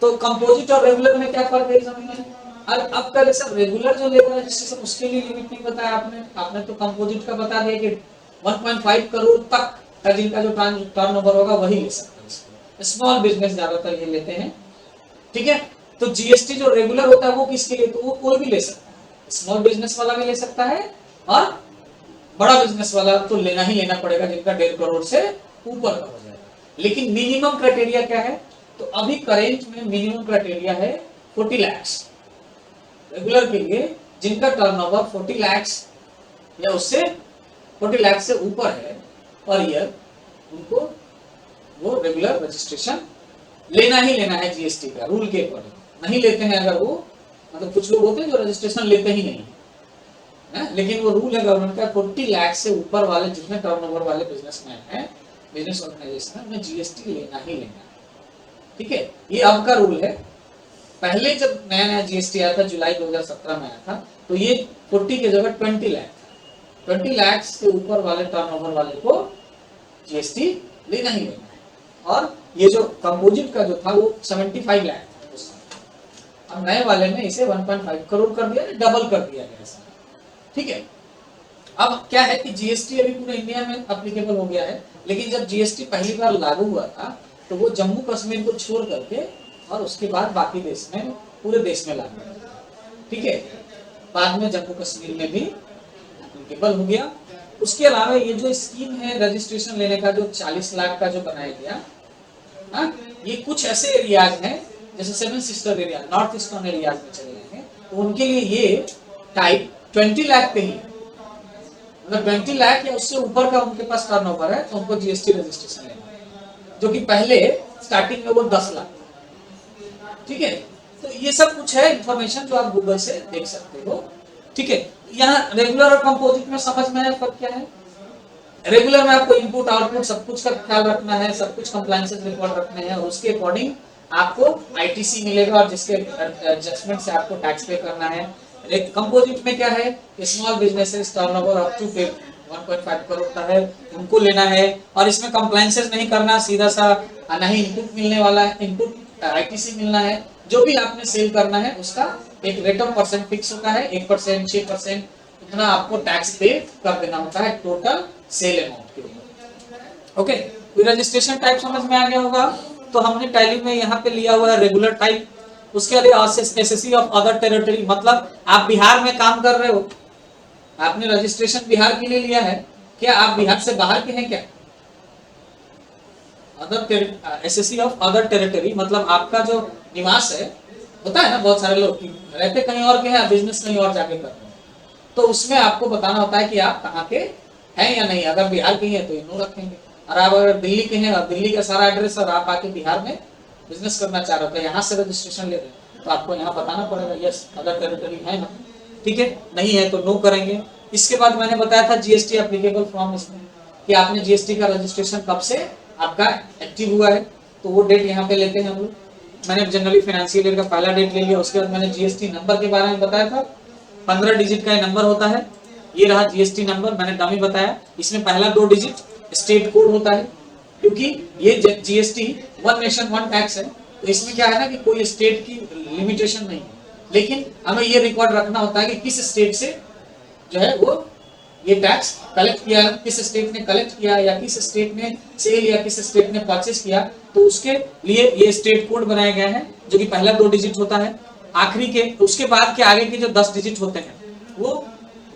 तो कंपोजिट और रेगुलर में क्या फर्क है समझ में? और अब पहले सब रेगुलर जो लेगा रजिस्ट्रेशन उसके लिए लिमिट नहीं बताया आपने तो कंपोजिट का बता दिया कि 1.5 करोड़ तक का जिनका जो टर्नओवर होगा वही ले सकते हैं। स्मॉल बिजनेस ज्यादातर ये लेते हैं, ठीक है। तो जीएसटी जो रेगुलर होता है वो किसके लिए? तो वो कोई भी ले सकता है, स्मॉल बिजनेस वाला भी ले सकता है और बड़ा बिजनेस वाला तो लेना ही लेना पड़ेगा जिनका 1.5 करोड़ से ऊपर का हो जाएगा। लेकिन मिनिमम क्राइटेरिया क्या है? तो अभी करेंट में मिनिमम क्राइटेरिया है 40 लाख रेगुलर के लिए, जिनका टर्नओवर 40 लाख या उससे 40 लाख से ऊपर है पर ईयर, उनको वो रेगुलर रजिस्ट्रेशन लेना ही लेना है जीएसटी का रूल के अकॉर्डिंग। नहीं लेते हैं अगर वो, मतलब कुछ लोग होते हैं जो रजिस्ट्रेशन लेते ही नहीं है, लेकिन वो रूल है गवर्नमेंट का 40 लाख से ऊपर वाले जितने टर्नओवर वाले बिजनेसमैन हैं, बिजनेस ऑर्गेनाइजेशन है, उन्हें जीएसटी लेना ही लेना है, ठीक है। ये अब का रूल है। पहले जब नया नया जीएसटी आया था जुलाई 2017 में आया था, तो ये 40 की जगह 20 लाख था। 20 लाख से ऊपर वाले टर्नओवर वाले को जीएसटी लेना ही लेना है। और ये जो कंपोजिट का जो था वो 75 लाख था। अब नए वाले में इसे 1.5 करोड़ कर दिया, डबल कर दिया गया, ठीक है। अब क्या है कि जीएसटी अभी पूरे इंडिया में एप्लीकेबल हो गया है, लेकिन जब जीएसटी पहली बार लागू हुआ था तो वो जम्मू कश्मीर को छोड़ करके और उसके बाद बाकी देश में, पूरे देश में लागू हुआ, ठीक है। बाद में जम्मू कश्मीर में भी एप्लीकेबल हो गया। उसके अलावा ये जो स्कीम है रजिस्ट्रेशन लेने का, जो 40 लाख का जो बनाया गया, ये कुछ ऐसे एरियाज हैं जैसे 7 sister area, north eastern areas में चले गए हैं, तो उनके लिए ये टाइप 20 लाख पे ही, अगर 20 लाख या उससे ऊपर का उनके पास टर्नओवर है तो उनको जीएसटी रजिस्ट्रेशन लेना है, जो कि पहले स्टार्टिंग में वो 10 लाख, ठीक है। तो ये सब कुछ है इंफॉर्मेशन जो आप गूगल से देख सकते हो, ठीक है। यहाँ रेगुलर और कंपोजिट में समझ में आया फर्क क्या है? रेगुलर में आपको इनपुट आउटपुट सब कुछ का ख्याल रखना है, सब कुछ कंप्लायंसेस रिकॉर्ड रखने हैं, और उसके अकॉर्डिंग आपको आईटीसी मिलेगा और जिसके एडजस्टमेंट से आपको टैक्स पे करना है। कंपोजिट में क्या है? Small businesses turnover up to 1.5 crore का है, उनको लेना है, और इसमें कंप्लायंसेस नहीं करना, सीधा सा नहीं इनपुट मिलने वाला है, इनपुट आईटीसी मिलना है। जो भी आपने सेल करना है उसका एक रेट ऑफ परसेंट फिक्स होता है, 1%, 6%, उतना आपको टैक्स पे कर देना होता है टोटल सेल अमाउंट के ऊपर। ओके, रजिस्ट्रेशन टाइप समझ में आ गया होगा। तो हमने टैली में यहाँ पे लिया हुआ है रेगुलर टाइप, उसके लिए एसएससी ऑफ अदर टेरिटरी, मतलब आप बिहार में काम कर रहे हो, आपने रजिस्ट्रेशन बिहार के लिए लिया है, क्या आप बिहार से बाहर के हैं क्या? Other SSC of other territory मतलब आपका जो निवास है, होता है ना बहुत सारे लोग रहते कहीं और के हैं, बिजनेस कहीं और जाके कर रहे हैं, तो उसमें आपको बताना होता है कि आप कहाँ के हैं या नहीं। अगर बिहार के हैं तो इनो रखेंगे, और आप अगर दिल्ली के हैं और दिल्ली का सारा एड्रेस और आप आके बिहार में बिजनेस करना चाह रहे हो, तो यहाँ से रजिस्ट्रेशन ले रहे हैं तो आपको यहाँ बताना पड़ेगा यस अदर टेरिटरी है ना, ठीक है। नहीं है तो नो करेंगे। इसके बाद मैंने बताया था जीएसटी एप्लीकेबल फ्रॉम, इसमें कि आपने जीएसटी का रजिस्ट्रेशन कब से आपका एक्टिव हुआ है, तो वो डेट यहाँ पे लेते हैं हम लोग। मैंने जनरली फाइनेंशियल ईयर का पहला डेट ले लिया, उसके बाद मैंने जीएसटी नंबर के बारे में बताया था, 15 डिजिट का नंबर होता है, ये रहा जीएसटी नंबर, मैंने डमी बताया। इसमें पहला 2 डिजिट स्टेट कोड होता है, क्योंकि ये GST one nation one tax है, तो इसमें क्या है ना कि कोई स्टेट की लिमिटेशन नहीं है, लेकिन हमें ये रिकॉर्ड रखना होता है कि किस स्टेट से जो है वो ये टैक्स कलेक्ट किया, किस स्टेट ने कलेक्ट किया, या किस स्टेट ने सेल या किस स्टेट ने परचेस किया, तो उसके लिए ये स्टेट कोड बनाया गया है, जो कि पहला 2 डिजिट होता है। आखिरी के उसके बाद के आगे के जो 10 डिजिट होते हैं वो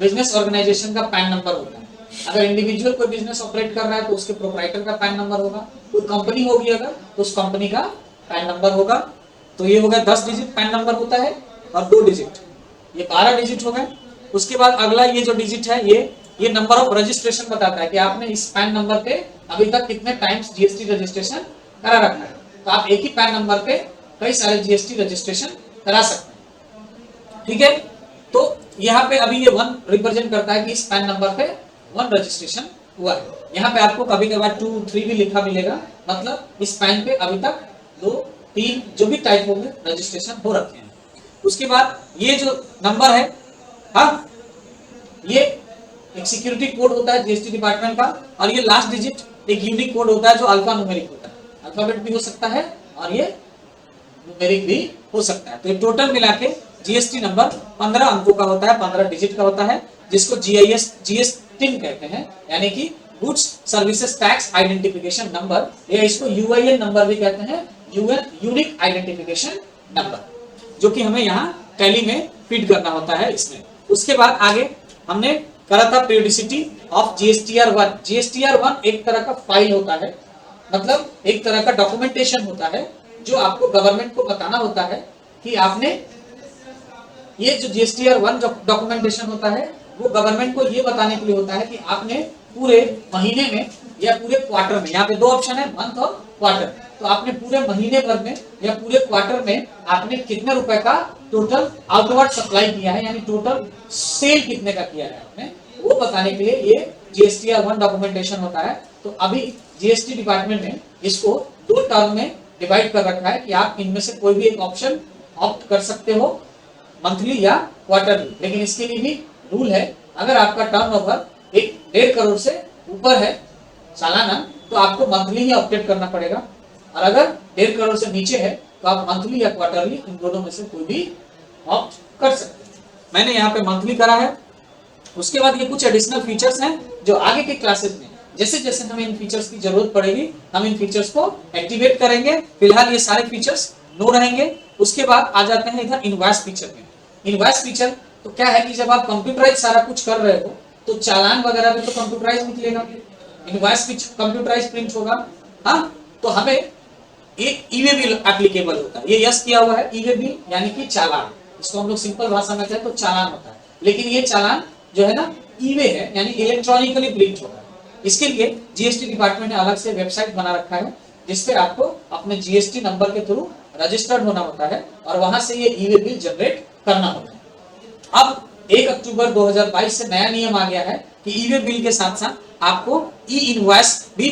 बिजनेस ऑर्गेनाइजेशन का पैन नंबर होता है। अगर इंडिविजुअल कोई बिजनेस ऑपरेट कर रहा है तो उसके प्रोप्राइटर का पैन नंबर होगा, कोई कंपनी होगी अगर तो उस कंपनी का पैन नंबर होगा। तो ये हो गया 10 डिजिट पैन नंबर होता है, और 2 डिजिट, ये 12 डिजिट हो गए। उसके बाद अगला ये जो डिजिट है ये नंबर ऑफ रजिस्ट्रेशन बताता है कि आपने इस पैन नंबर पे अभी तक कितने टाइम्स जीएसटी रजिस्ट्रेशन करा रखा है। तो आप एक ही पैन नंबर पे कई सारे जीएसटी रजिस्ट्रेशन करा सकते हैं, ठीक है। तो यहाँ पे अभी ये 1 रिप्रेजेंट करता है कि इस पैन नंबर पे 1 रजिस्ट्रेशन हुआ है। यहाँ पे आपको कभी कभार 2, 3 भी लिखा मिलेगा, मतलब इस पैन पे अभी तक 2, 3 जो भी टाइप होंगे रजिस्ट्रेशन हो रखे हैं। उसके बाद ये जो नंबर है, हाँ, ये एक सिक्योरिटी कोड होता है जीएसटी डिपार्टमेंट का, और ये लास्ट डिजिट एक यूनिक कोड होता है जो अल्फा न्यूमेरिक होता है, अल्फाबेट भी हो सकता है और ये न्यूमेरिक भी हो सकता है। तो टोटल मिला के जीएसटी नंबर 15 अंकों का होता है, 15 डिजिट का होता है, जिसको जीएसटी कहते हैं, यानी कि goods services tax identification number, या इसको यूआईएन नंबर भी कहते हैं, यूनिक आइडेंटिफिकेशन नंबर, जो कि हमें यहाँ टैली में फीड करना होता है इसमें। उसके बाद आगे हमने करा था पीरियोडिसिटी ऑफ जीएसटीआर1। जीएसटीआर1 एक तरह का फाइल होता है, मतलब एक तरह का डॉक्यूमेंटेशन होता है, जो आपको गवर्नमेंट को बताना होता है कि आपने ये जो जीएसटीआर1 जो डॉक्यूमेंटेशन होता है, वो गवर्नमेंट को ये बताने के लिए होता है कि आपने पूरे महीने में या पूरे क्वार्टर में, यहाँ पे दो ऑप्शन है, मंथ और क्वार्टर, तो आपने पूरे महीने भर में या पूरे क्वार्टर में आपने कितने रुपए का टोटल आउटवर्ड सप्लाई किया है, यानी टोटल सेल कितने का किया है आपने, वो बताने के लिए ये जीएसटीआर1 डॉक्यूमेंटेशन होता है। तो अभी जीएसटी डिपार्टमेंट ने इसको दो टर्म में डिवाइड कर रखा है कि आप इनमें से कोई भी एक ऑप्शन ऑप्ट कर सकते हो, मंथली या क्वार्टरली, लेकिन इसके लिए भी रूल है, अगर आपका टर्नओवर 1.5 करोड़ से ऊपर है सालाना, तो आपको मंथली ही ऑप्टेट करना पड़ेगा, और अगर 1.5 करोड़ से नीचे है तो आप मंथली या क्वार्टरली इन दोनों में से कोई भी ऑप्ट कर सकते हैं। मैंने यहाँ पे मंथली करा है। उसके बाद ये कुछ एडिशनल फीचर्स हैं जो आगे के क्लासेस में जैसे जैसे हमें इन फीचर्स की जरूरत पड़ेगी हम इन फीचर्स को एक्टिवेट करेंगे। फिलहाल ये सारे फीचर्स नो रहेंगे। उसके बाद आ जाते हैं इधर इनवॉइस फीचर में। इनवॉइस फीचर तो क्या है कि जब आप कंप्यूटराइज सारा कुछ कर रहे हो तो चालान वगैरह भी तो कंप्यूटराइज निकलेगा, इनवॉइस भी कंप्यूटराइज प्रिंट होगा। हाँ, तो हमें एक ई-वे बिल एप्लीकेबल होता है, ये यस किया हुआ है, ई-वे बिल यानी कि चालान, इसको हम लोग सिंपल भाषा में कहें तो चालान होता है, लेकिन ये चालान जो है ना ई-वे है, यानी इलेक्ट्रॉनिकली प्रिंट होगा। इसके लिए जीएसटी डिपार्टमेंट ने अलग से वेबसाइट बना रखा है जिसपे आपको अपने जीएसटी नंबर के थ्रू रजिस्टर्ड होना होता है और वहां से ये ई-वे बिल जनरेट करना होता है। अब 1 अक्टूबर 2022 से नया नियम आ गया है कि ई-वे बिल के साथ साथ आपको ई इनवॉइस भी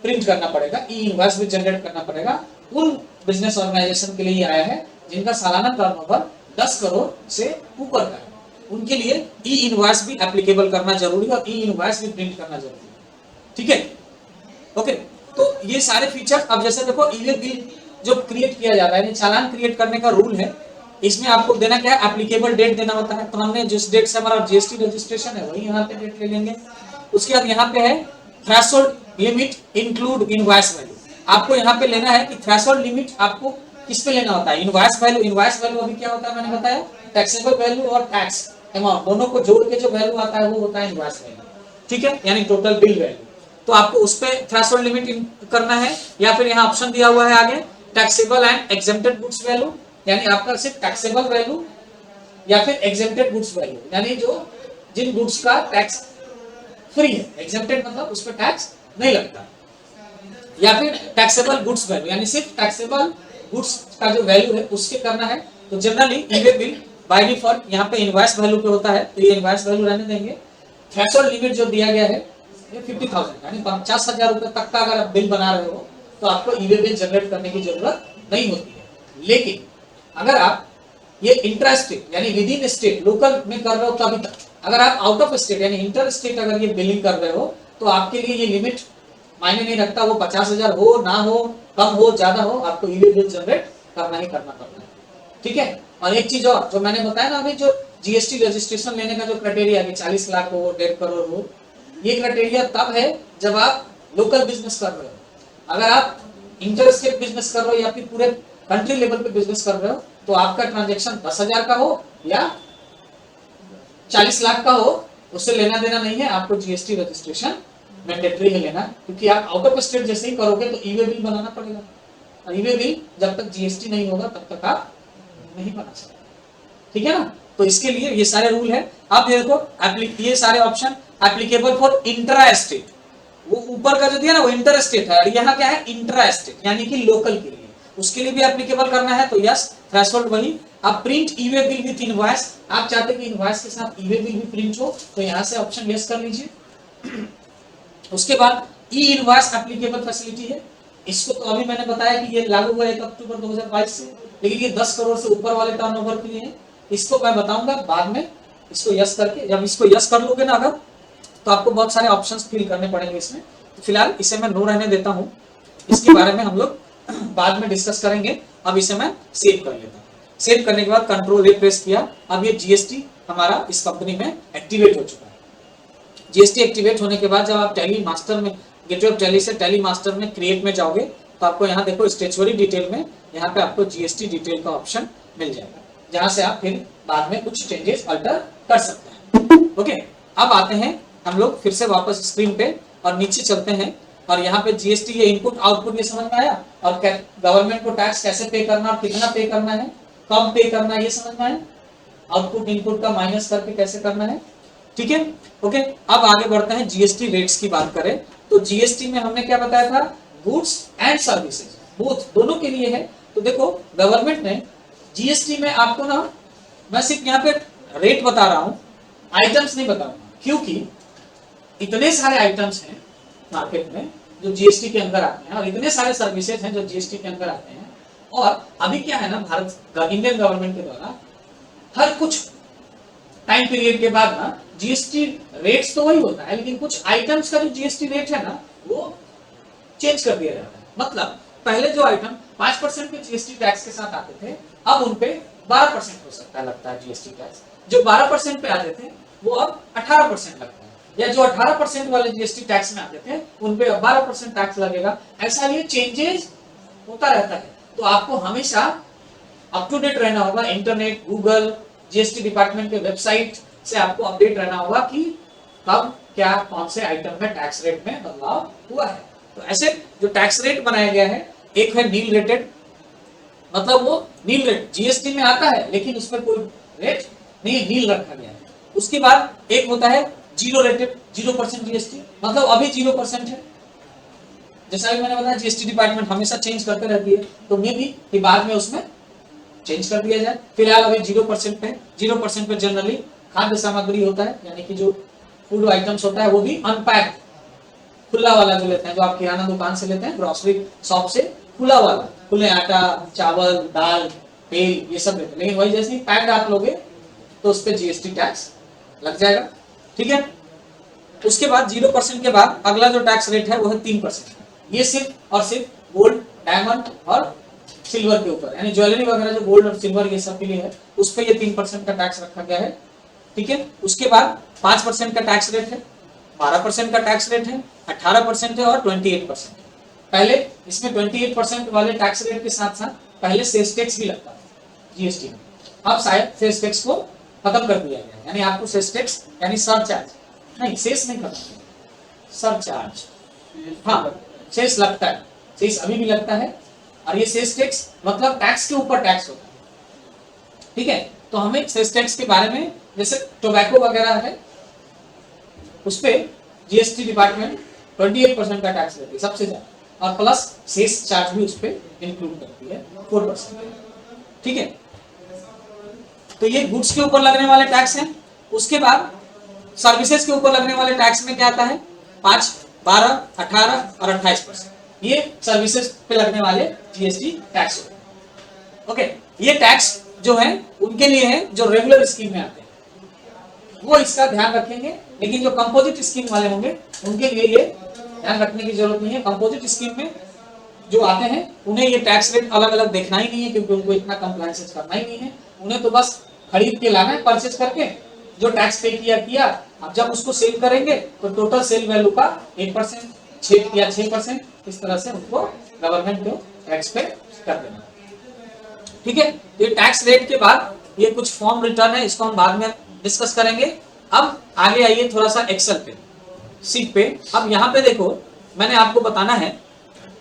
प्रिंट करना पड़ेगा, ई इनवॉइस भी जनरेट करना पड़ेगा। उन बिजनेस ऑर्गेनाइजेशन के लिए ये आया है जिनका सालाना टर्नओवर 10 करोड़ से ऊपर का है, उनके लिए ई इनवॉइस भी एप्लीकेबल करना जरूरी है और ई इनवॉइस भी प्रिंट करना जरूरी है। ठीक है, ओके। तो ये सारे फीचर, अब जैसे देखो ई-वे बिल जो क्रिएट किया जाता है, चालान क्रिएट करने का रूल है, इसमें आपको देना क्या है, एप्लीकेबल डेट देना होता है। तो हमने जिस डेट से हमारा जीएसटी रजिस्ट्रेशन है वही यहाँ पे डेट ले लेंगे। उसके बाद यहाँ पे है threshold limit include invoice value. आपको यहाँ पे लेना है कि थ्रेशोल्ड लिमिट आपको किस पे लेना होता है, इनवॉइस वैल्यू। इनवॉइस वैल्यू अभी क्या होता है मैंने बताया, टैक्सेबल वैल्यू और टैक्स अमाउंट दोनों को जोड़ के जो वैल्यू आता है वो होता है इनवॉइस वैल्यू। ठीक है, यानी टोटल बिल वैल्यू। तो आपको उस पे थ्रेशोल्ड लिमिट करना है, या फिर यहाँ ऑप्शन दिया हुआ है आगे taxable and exempted goods value, यानी आपका सिर्फ टैक्सेबल वैल्यू या फिर एग्जेम्प्टेड गुड्स वैल्यू, यानी जो जिन गुड्स का टैक्स फ्री है, एग्जेम्प्टेड मतलब उस पर टैक्स नहीं लगता, या फिर टैक्सेबल गुड्स वैल्यू यानी सिर्फ टैक्सेबल गुड्स का जो वैल्यू है उसके करना है। तो generally e-way bill by default यहाँ पे इनवॉइस वैल्यू पे होता है, तो ये इनवॉइस वैल्यू रहने देंगे। थ्रेशोल्ड लिमिट जो दिया गया है ये 50,000 यानी 50,000 रुपए तक का अगर आप बिल बना रहे हो तो आपको ई-वे बिल जनरेट करने की जरूरत नहीं होती है। लेकिन अगर आप ये इंट्रा स्टेट यानी विद इन स्टेट लोकल में कर रहे हो तभी तक, अगर आप आउट ऑफ स्टेट यानी इंटर स्टेट अगर ये बिलिंग कर रहे हो तो आपके लिए ये लिमिट मायने नहीं रखता, वो 50,000 हो ना हो, कम हो ज्यादा हो, आपको ई-वे बिल जनरेट करना ही करना पड़ता है। ठीक है, और एक चीज और जो मैंने बताया ना अभी, जो जीएसटी रजिस्ट्रेशन लेने का जो क्राइटेरिया है 40 लाख हो 1.5 करोड़ हो, ये क्राइटेरिया तब है जब आप लोकल बिजनेस कर रहे हो। अगर आप इंटर स्टेट बिजनेस कर रहे हो या फिर पूरे कंट्री लेवल पे बिजनेस कर रहे हो तो आपका ट्रांजैक्शन 10,000 का हो या 40 लाख का हो, उससे लेना देना नहीं है। आपको जीएसटी रजिस्ट्रेशन मैंडेटरी है लेना, क्योंकि आप आउट ऑफ स्टेट जैसे ही करोगे तो ई-वे बिल बनाना पड़ेगा, और ई-वे बिल जब तक जीएसटी नहीं होगा तब तक आप नहीं बना सकते। ठीक है ना, तो इसके लिए ये सारे रूल है। आप देखो ये सारे option applicable for intra state, वो ऊपर का जो दिया ना वो इंटर स्टेट है, और यहाँ क्या है इंट्रा स्टेट यानी कि लोकल के लिए, उसके लिए भी एप्लीकेबल करना है। तो यस, थ्रेशोल्ड वही। अब print e-way bill with invoice, आप चाहते हैं कि इनवॉइस के साथ ई-वे बिल भी प्रिंट हो तो यहाँ से ऑप्शन यस कर लीजिए। उसके बाद ई इनवॉइस एप्लीकेबल फैसिलिटी है, इसको तो अभी मैंने बताया कि ये लागू हुआ 1 अक्टूबर 2022 से, लेकिन ये 10 करोड़ से ऊपर वाले टर्नओवर के लिए है। इसको मैं बताऊंगा बाद में, इसको यस करके, जब इसको यस कर लोगे ना अगर, तो आपको बहुत सारे ऑप्शंस फिल करने पड़ेंगे इसमें। तो फिलहाल इसे मैं नो रहने देता हूँ, इसके बारे में हम लोग बाद में डिस्कस करेंगे। अब इसे मैं सेव कर लेता हूँ। सेव करने के बाद कंट्रोल ए प्रेस किया। अब ये जीएसटी हमारा इस कंपनी में एक्टिवेट हो चुका है। जीएसटी एक्टिवेट होने के बाद जब आप टैली मास्टर में, गेटवे ऑफ टैली से टैली मास्टर में क्रिएट में जाओगे तो आपको यहाँ देखो स्टेचुअरी डिटेल में यहाँ पे आपको जीएसटी डिटेल का ऑप्शन मिल जाएगा, जहां से आप फिर बाद में कुछ चेंजेस अल्टर कर सकते हैं। ओके, अब आते हैं हम लोग फिर से वापस स्क्रीन पे और नीचे चलते हैं और यहाँ पे जीएसटी ये इनपुट आउटपुट ये समझ में आया, और गवर्नमेंट को टैक्स कैसे पे करना और कितना पे करना है, कब पे करना है, ये समझ में आया। आउटपुट इनपुट का माइनस करके कैसे करना है, ठीक है। ओके, अब आगे बढ़ते हैं। जीएसटी रेट्स की बात करें तो जीएसटी में हमने क्या बताया था, गुड्स एंड सर्विसेज बोथ, दोनों के लिए है। तो देखो गवर्नमेंट ने जीएसटी में आपको ना, मैं सिर्फ यहाँ पे रेट बता रहा हूँ, आइटम्स नहीं बताऊंगा, क्योंकि इतने सारे आइटम्स हैं मार्केट में जो जीएसटी के अंदर आते हैं और इतने सारे सर्विसेज हैं जो जीएसटी के अंदर आते हैं। और अभी क्या है ना, भारत इंडियन गवर्नमेंट के द्वारा हर कुछ टाइम पीरियड के बाद ना जीएसटी रेट्स तो वही होता है, लेकिन कुछ आइटम्स का जो जीएसटी रेट है ना वो चेंज कर दिया जाता है। मतलब पहले जो आइटम 5% के जीएसटी टैक्स के साथ आते थे, अब उन पे 12% हो सकता है लगता है जीएसटी टैक्स। जो 12% पे आते थे वो अब 18% लगता है, या जो 18% वाले जीएसटी टैक्स में आते थे उन पे 12% टैक्स लगेगा। ऐसा ये चेंजेस होता रहता है। तो आपको हमेशा अप टू डेट रहना होगा, इंटरनेट, गूगल, जीएसटी डिपार्टमेंट के वेबसाइट से आपको अपडेट रहना होगा कि कब क्या कौन से आइटम में टैक्स रेट में बदलाव हुआ है। तो ऐसे जो टैक्स रेट बनाया गया है, एक है नील रेटेड, मतलब वो नील रेट जीएसटी में आता है लेकिन उसमें कोई रेट नहीं, नील रखा गया है। उसके बाद एक होता है जीरो रेटेड, 0% जीएसटी, मतलब अभी 0% है। जैसा भी मैंने बताया जीएसटी डिपार्टमेंट हमेशा चेंज करते रहती है, तो मे भी कि बाद में उसमें चेंज कर दिया जाए। फिलहाल अभी 0% पे, 0% पे जनरली खाद्य सामग्री होता है, यानी कि जो फूड आइटम्स होता है वो भी अनपैक्ड खुला वाला जो लेते हैं, जो आप किराना दुकान से लेते हैं, ग्रोसरी शॉप से खुला वाला, खुले आटा, चावल, दाल, तेल, ये सब लेते हैं। लेकिन वही जैसे पैक्ड आप लोगे तो उस पर जीएसटी टैक्स लग जाएगा, ठीक है। उसके बाद 0% के बाद अगला जो टैक्स रेट है वो है 3%। ये सिर्फ और सिर्फ गोल्ड, डायमंड और सिल्वर के ऊपर, यानी ज्वेलरी वगैरह जो गोल्ड और सिल्वर ये सब के लिए है, उस पर ये 3% का टैक्स रखा गया है, ठीक है। उसके बाद 5% का टैक्स रेट है, 12% का टैक्स रेट है, 18% है और 28%। पहले इसमें 28% वाले टैक्स रेट के साथ साथ पहले सेल्स टैक्स भी लगता था जीएसटी में। अब शायद सेल्स टैक्स को खत्म कर दिया गया, यानी आपको सेल्स टैक्स यानी सरचार्ज नहीं, सेल्स नहीं खत्म, सरचार्ज, हाँ सेल्स लगता है, सेल्स अभी भी लगता है। और ये सेल्स टैक्स मतलब टैक्स के ऊपर टैक्स होता है, ठीक है। तो हमें सेल्स टैक्स के बारे में, जैसे टोबैको वगैरह है उस पे जीएसटी डिपार्टमेंट 28% का टैक्स लेती है सबसे ज्यादा, और प्लस सेल्स चार्ज भी उस पे इंक्लूड करती है 4%, ठीक है। तो ये गुड्स के ऊपर लगने वाले टैक्स हैं। उसके बाद सर्विसेज के ऊपर लगने वाले टैक्स में क्या आता है, 5, 12, 18 और 28%। ये सर्विसेज पे लगने वाले जीएसटी टैक्स होते हैं, ओके। ये टैक्स जो है उनके लिए है जो रेगुलर स्कीम में आते हैं, वो इसका ध्यान रखेंगे। लेकिन जो कंपोजिट स्कीम वाले होंगे उनके लिए ये ध्यान रखने की जरूरत नहीं है। कंपोजिट स्कीम में जो आते हैं उन्हें ये टैक्स रेट अलग अलग देखना ही नहीं है, क्योंकि उनको इतना कंप्लायंस करना ही नहीं है। उन्हें तो बस खरीद के लाना है, परचेज करके जो टैक्स पे किया। अब जब उसको सेल करेंगे तो टोटल सेल वैल्यू का 1%, 6 या 6%, इस तरह से उनको गवर्नमेंट को टैक्स पे कर देना, ठीक है। तो ये टैक्स रेट के बाद ये कुछ फॉर्म रिटर्न है, इसको हम बाद में डिस्कस करेंगे। अब आगे आइए थोड़ा सा एक्सेल पे, सीट पे। अब यहाँ पे देखो, मैंने आपको बताना है,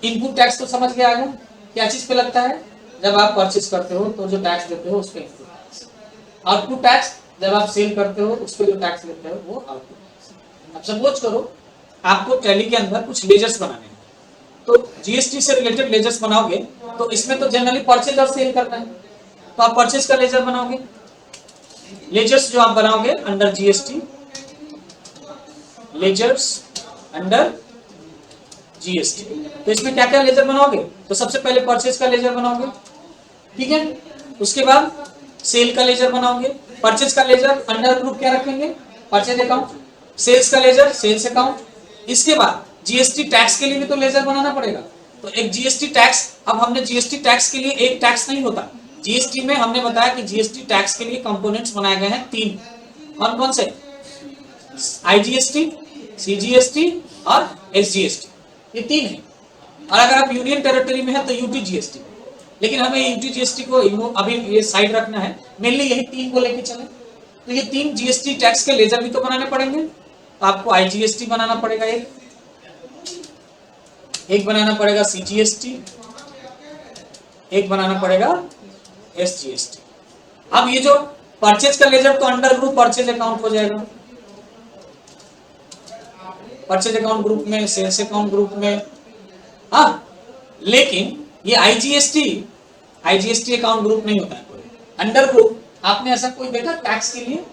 इनपुट टैक्स तो समझ गया आगे क्या चीज पे लगता है, जब आप परचेज करते हो तो जो टैक्स देते हो उस पे इनपुट टैक्स। आउटपुट टैक्स जब आप सेल करते हो उस पे जो टैक्स देते हो वो आउटपुट टैक्स। अब सपोज करो आपको टैली के अंदर कुछ लेजर्स बनाने हैं, तो जीएसटी से रिलेटेड लेजर्स बनाओगे तो इसमें तो जनरली परचेज और सेल करना है, तो आप परचेज का लेजर बनाओगे। लेजर्स जो आप बनाओगे under GST, ledgers under GST, तो इसमें क्या क्या लेजर बनाओगे, तो सबसे पहले परचेज का लेजर बनाओगे, ठीक है। उसके बाद सेल का लेजर बनाओगे। परचेज का लेजर अंडर ग्रुप क्या रखेंगे, परचेज अकाउंट। सेल्स का लेजर सेल्स अकाउंट। इसके बाद जीएसटी टैक्स के लिए भी तो लेजर बनाना पड़ेगा, तो एक जीएसटी टैक्स, अब हमने जीएसटी टैक्स के लिए एक टैक्स नहीं होता, जीएसटी में हमने बताया कि जीएसटी टैक्स के लिए कंपोनेंट्स बनाए गए हैं 3, कौन कौन से, आईजीएसटी, सीजीएसटी और एसजीएसटी, ये 3 है। और अगर आप यूनियन टेरिटरी में है तो यूटी जीएसटी, लेकिन हमें यूटी जीएसटी को अभी ये साइड रखना है, मेनली यही 3 को लेके चले। तो ये 3 जीएसटी टैक्स के लेजर भी तो बनाने पड़ेंगे, तो आपको आईजीएसटी बनाना पड़ेगा, एक बनाना पड़ेगा सीजीएसटी, एक बनाना पड़ेगा एसजीएसटी। अब ये जो परचेज का लेजर तो अंडर ग्रुप परचेज अकाउंट हो जाएगा, परचेज अकाउंट ग्रुप में, सेल्स अकाउंट ग्रुप में, हाँ, लेकिन ये आईजीएसटी अकाउंट ग्रुप नहीं होता है कोई अंडर ग्रुप। आपने ऐसा कोई देखा टैक्स के लिए?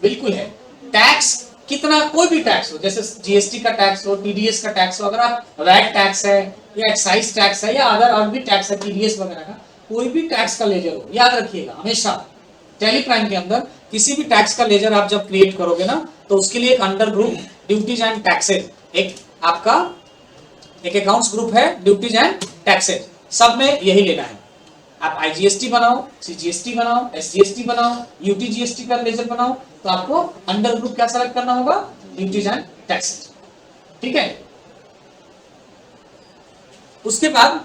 बिल्कुल है। टैक्स कितना, कोई भी टैक्स हो, जैसे जीएसटी का टैक्स हो, टीडीएस का टैक्स हो, अगर आप वैट टैक्स है या एक्साइज टैक्स है या अदर और भी टैक्स है, टीडीएस वगैरह का, कोई भी टैक्स का लेजर हो, याद रखिएगा हमेशा टैली प्राइम के अंदर किसी भी टैक्स का लेजर आप जब क्रिएट करोगे ना, तो उसके लिए एक under group duties and taxes, एक आपका एक अकाउंट्स ग्रुप है ड्यूटीज एंड टैक्सेज, सब में यही लेना है। आप आईजीएसटी बनाओ, सीजीएसटी बनाओ, एसजीएसटी बनाओ, यूटीजीएसटी का लेजर बनाओ, तो आपको अंडर ग्रुप क्या सेलेक्ट करना होगा, ड्यूटीज एंड टैक्सेज, ठीक है। उसके बाद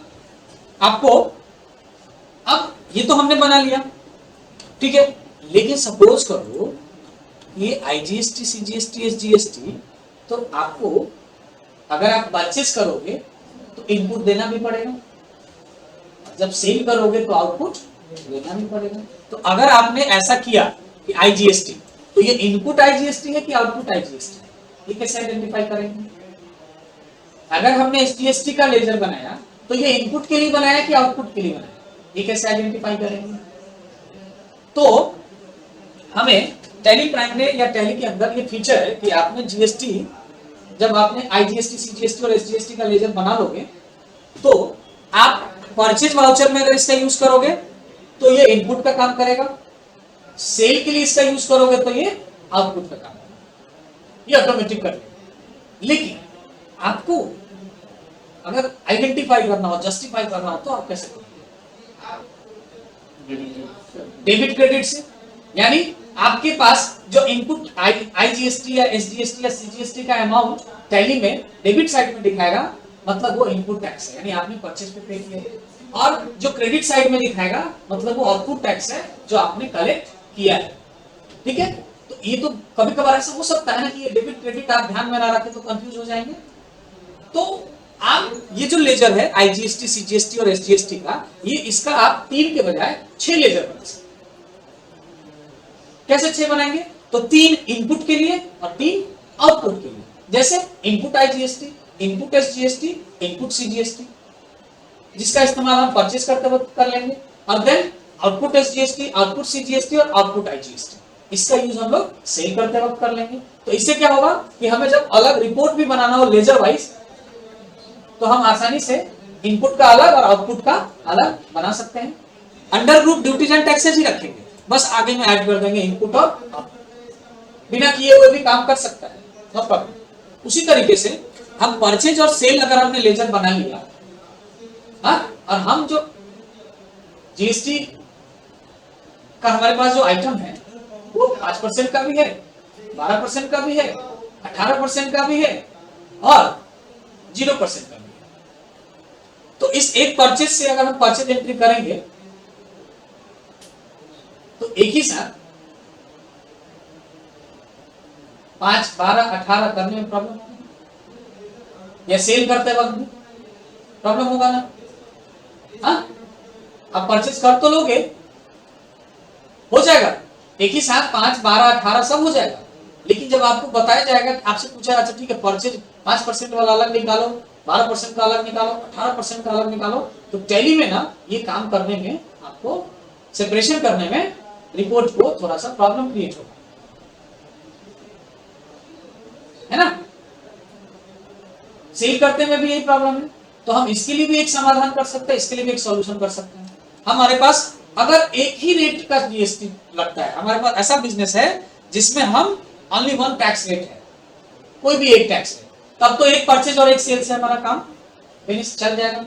आपको, अब ये तो हमने बना लिया, ठीक है, लेकिन सपोज करो ये आईजीएसटी, सीजीएसटी, एसजीएसटी, तो आपको अगर आप परचेस करोगे तो इनपुट देना भी पड़ेगा, जब सेल करोगे तो आउटपुट देना भी पड़ेगा। तो अगर आपने ऐसा किया कि आईजीएसटी, तो ये इनपुट आईजीएसटी है कि आउटपुट आईजीएसटी, ये कैसे आइडेंटिफाई करेंगे? अगर हमने एसजीएसटी का लेजर बनाया तो ये इनपुट के लिए बनाया कि आउटपुट के लिए बनाया, ये कैसे आइडेंटिफाई करेंगे? तो हमें टैली प्राइम में या टैली के अंदर ये फीचर है कि आपने जीएसटी, जब आपने आईजीएसटी, सीजीएसटी और एसजीएसटी का लेजर बना लोगे, तो आप परचेज वाउचर में अगर इसका यूज करोगे तो ये इनपुट का काम करेगा, सेल के लिए इसका यूज करोगे तो ये आउटपुट का काम करेगा, ये ऑटोमेटिक कर लेगा। लेकिन आपको अगर आइडेंटिफाई करना हो, जस्टिफाई करना हो, तो आप कैसे करोगे? डेबिट क्रेडिट से, यानी आपके पास जो इनपुट आईजीएसटी या एसजीएसटी या सीजीएसटी का अमाउंट टैली में डेबिट साइड में दिखाएगा, मतलब वो इनपुट टैक्स है, यानी आपने परचेज पे पे किया, और जो क्रेडिट साइड में दिखाएगा मतलब वो आउटपुट टैक्स है जो आपने कलेक्ट किया है, ठीक है। तो ये तो कभी कभार ऐसा हो सकता है ना कि ये डेबिट क्रेडिट आप ध्यान में ना रखें तो कंफ्यूज हो जाएंगे। तो आप ये जो लेजर है आईजीएसटी, सीजीएसटी और एसजीएसटी का, ये इसका आप 3 के बजाय 6 लेजर बना सकते। कैसे 6 बनाएंगे? तो 3 इनपुट के लिए और 3 आउटपुट के लिए, जैसे input IGST, input SGST, input CGST, जिसका इस्तेमाल हम परचेज करते वक्त कर लेंगे, और then output SGST, output CGST और आउटपुट आईजीएसटी, इसका यूज हम लोग सेल करते वक्त कर लेंगे। तो इससे क्या होगा कि हमें जब अलग रिपोर्ट भी बनाना हो लेजर वाइज, तो हम आसानी से इनपुट का अलग और आउटपुट का अलग बना सकते हैं। Under group duties and taxes ही रखेंगे, बस आगे में ऐड कर देंगे इनपुट और आउटपुट, बिना किए हुए भी काम कर सकता है, नो प्रॉब्लम। उसी तरीके से हम परचेज और सेल अगर हमने लेजर बना लिया, हाँ, और हम जो जीएसटी का हमारे पास जो आइटम है वो 5% का भी है, 12% का भी है, 18% का भी है और 0% का भी है। तो इस एक परचेज से अगर हम परचेज एंट्री करेंगे तो एक ही साथ 5, 12, 18 करने में प्रॉब्लम होगी, या सेल करते वक्त भी प्रॉब्लम होगा ना। हाँ, आप परचेज कर तो लोगे, हो जाएगा एक ही साथ 5, 12, 18 सब हो जाएगा, लेकिन जब आपको बताया जाएगा, आपसे पूछा अच्छा ठीक है परचेज 5% वाला अलग निकालो, 12% का अलग निकालो, 18% का अलग निकालो, तो टैली में ना ये काम करने में आपको सेपरेशन करने में रिपोर्ट को थोड़ा सा प्रॉब्लम क्रिएट होगा, है ना। सेल करते में भी यही प्रॉब्लम है, तो हम इसके लिए भी एक समाधान कर सकते हैं, इसके लिए भी एक सॉल्यूशन कर सकते हैं। हमारे पास अगर एक ही रेट का जीएसटी लगता है, हमारे पास ऐसा बिजनेस है जिसमें हम ओनली 1 टैक्स रेट है, कोई भी एक टैक्स है, तब तो एक परचेज और एक सेल से हमारा काम फिनिश चल जाएगा।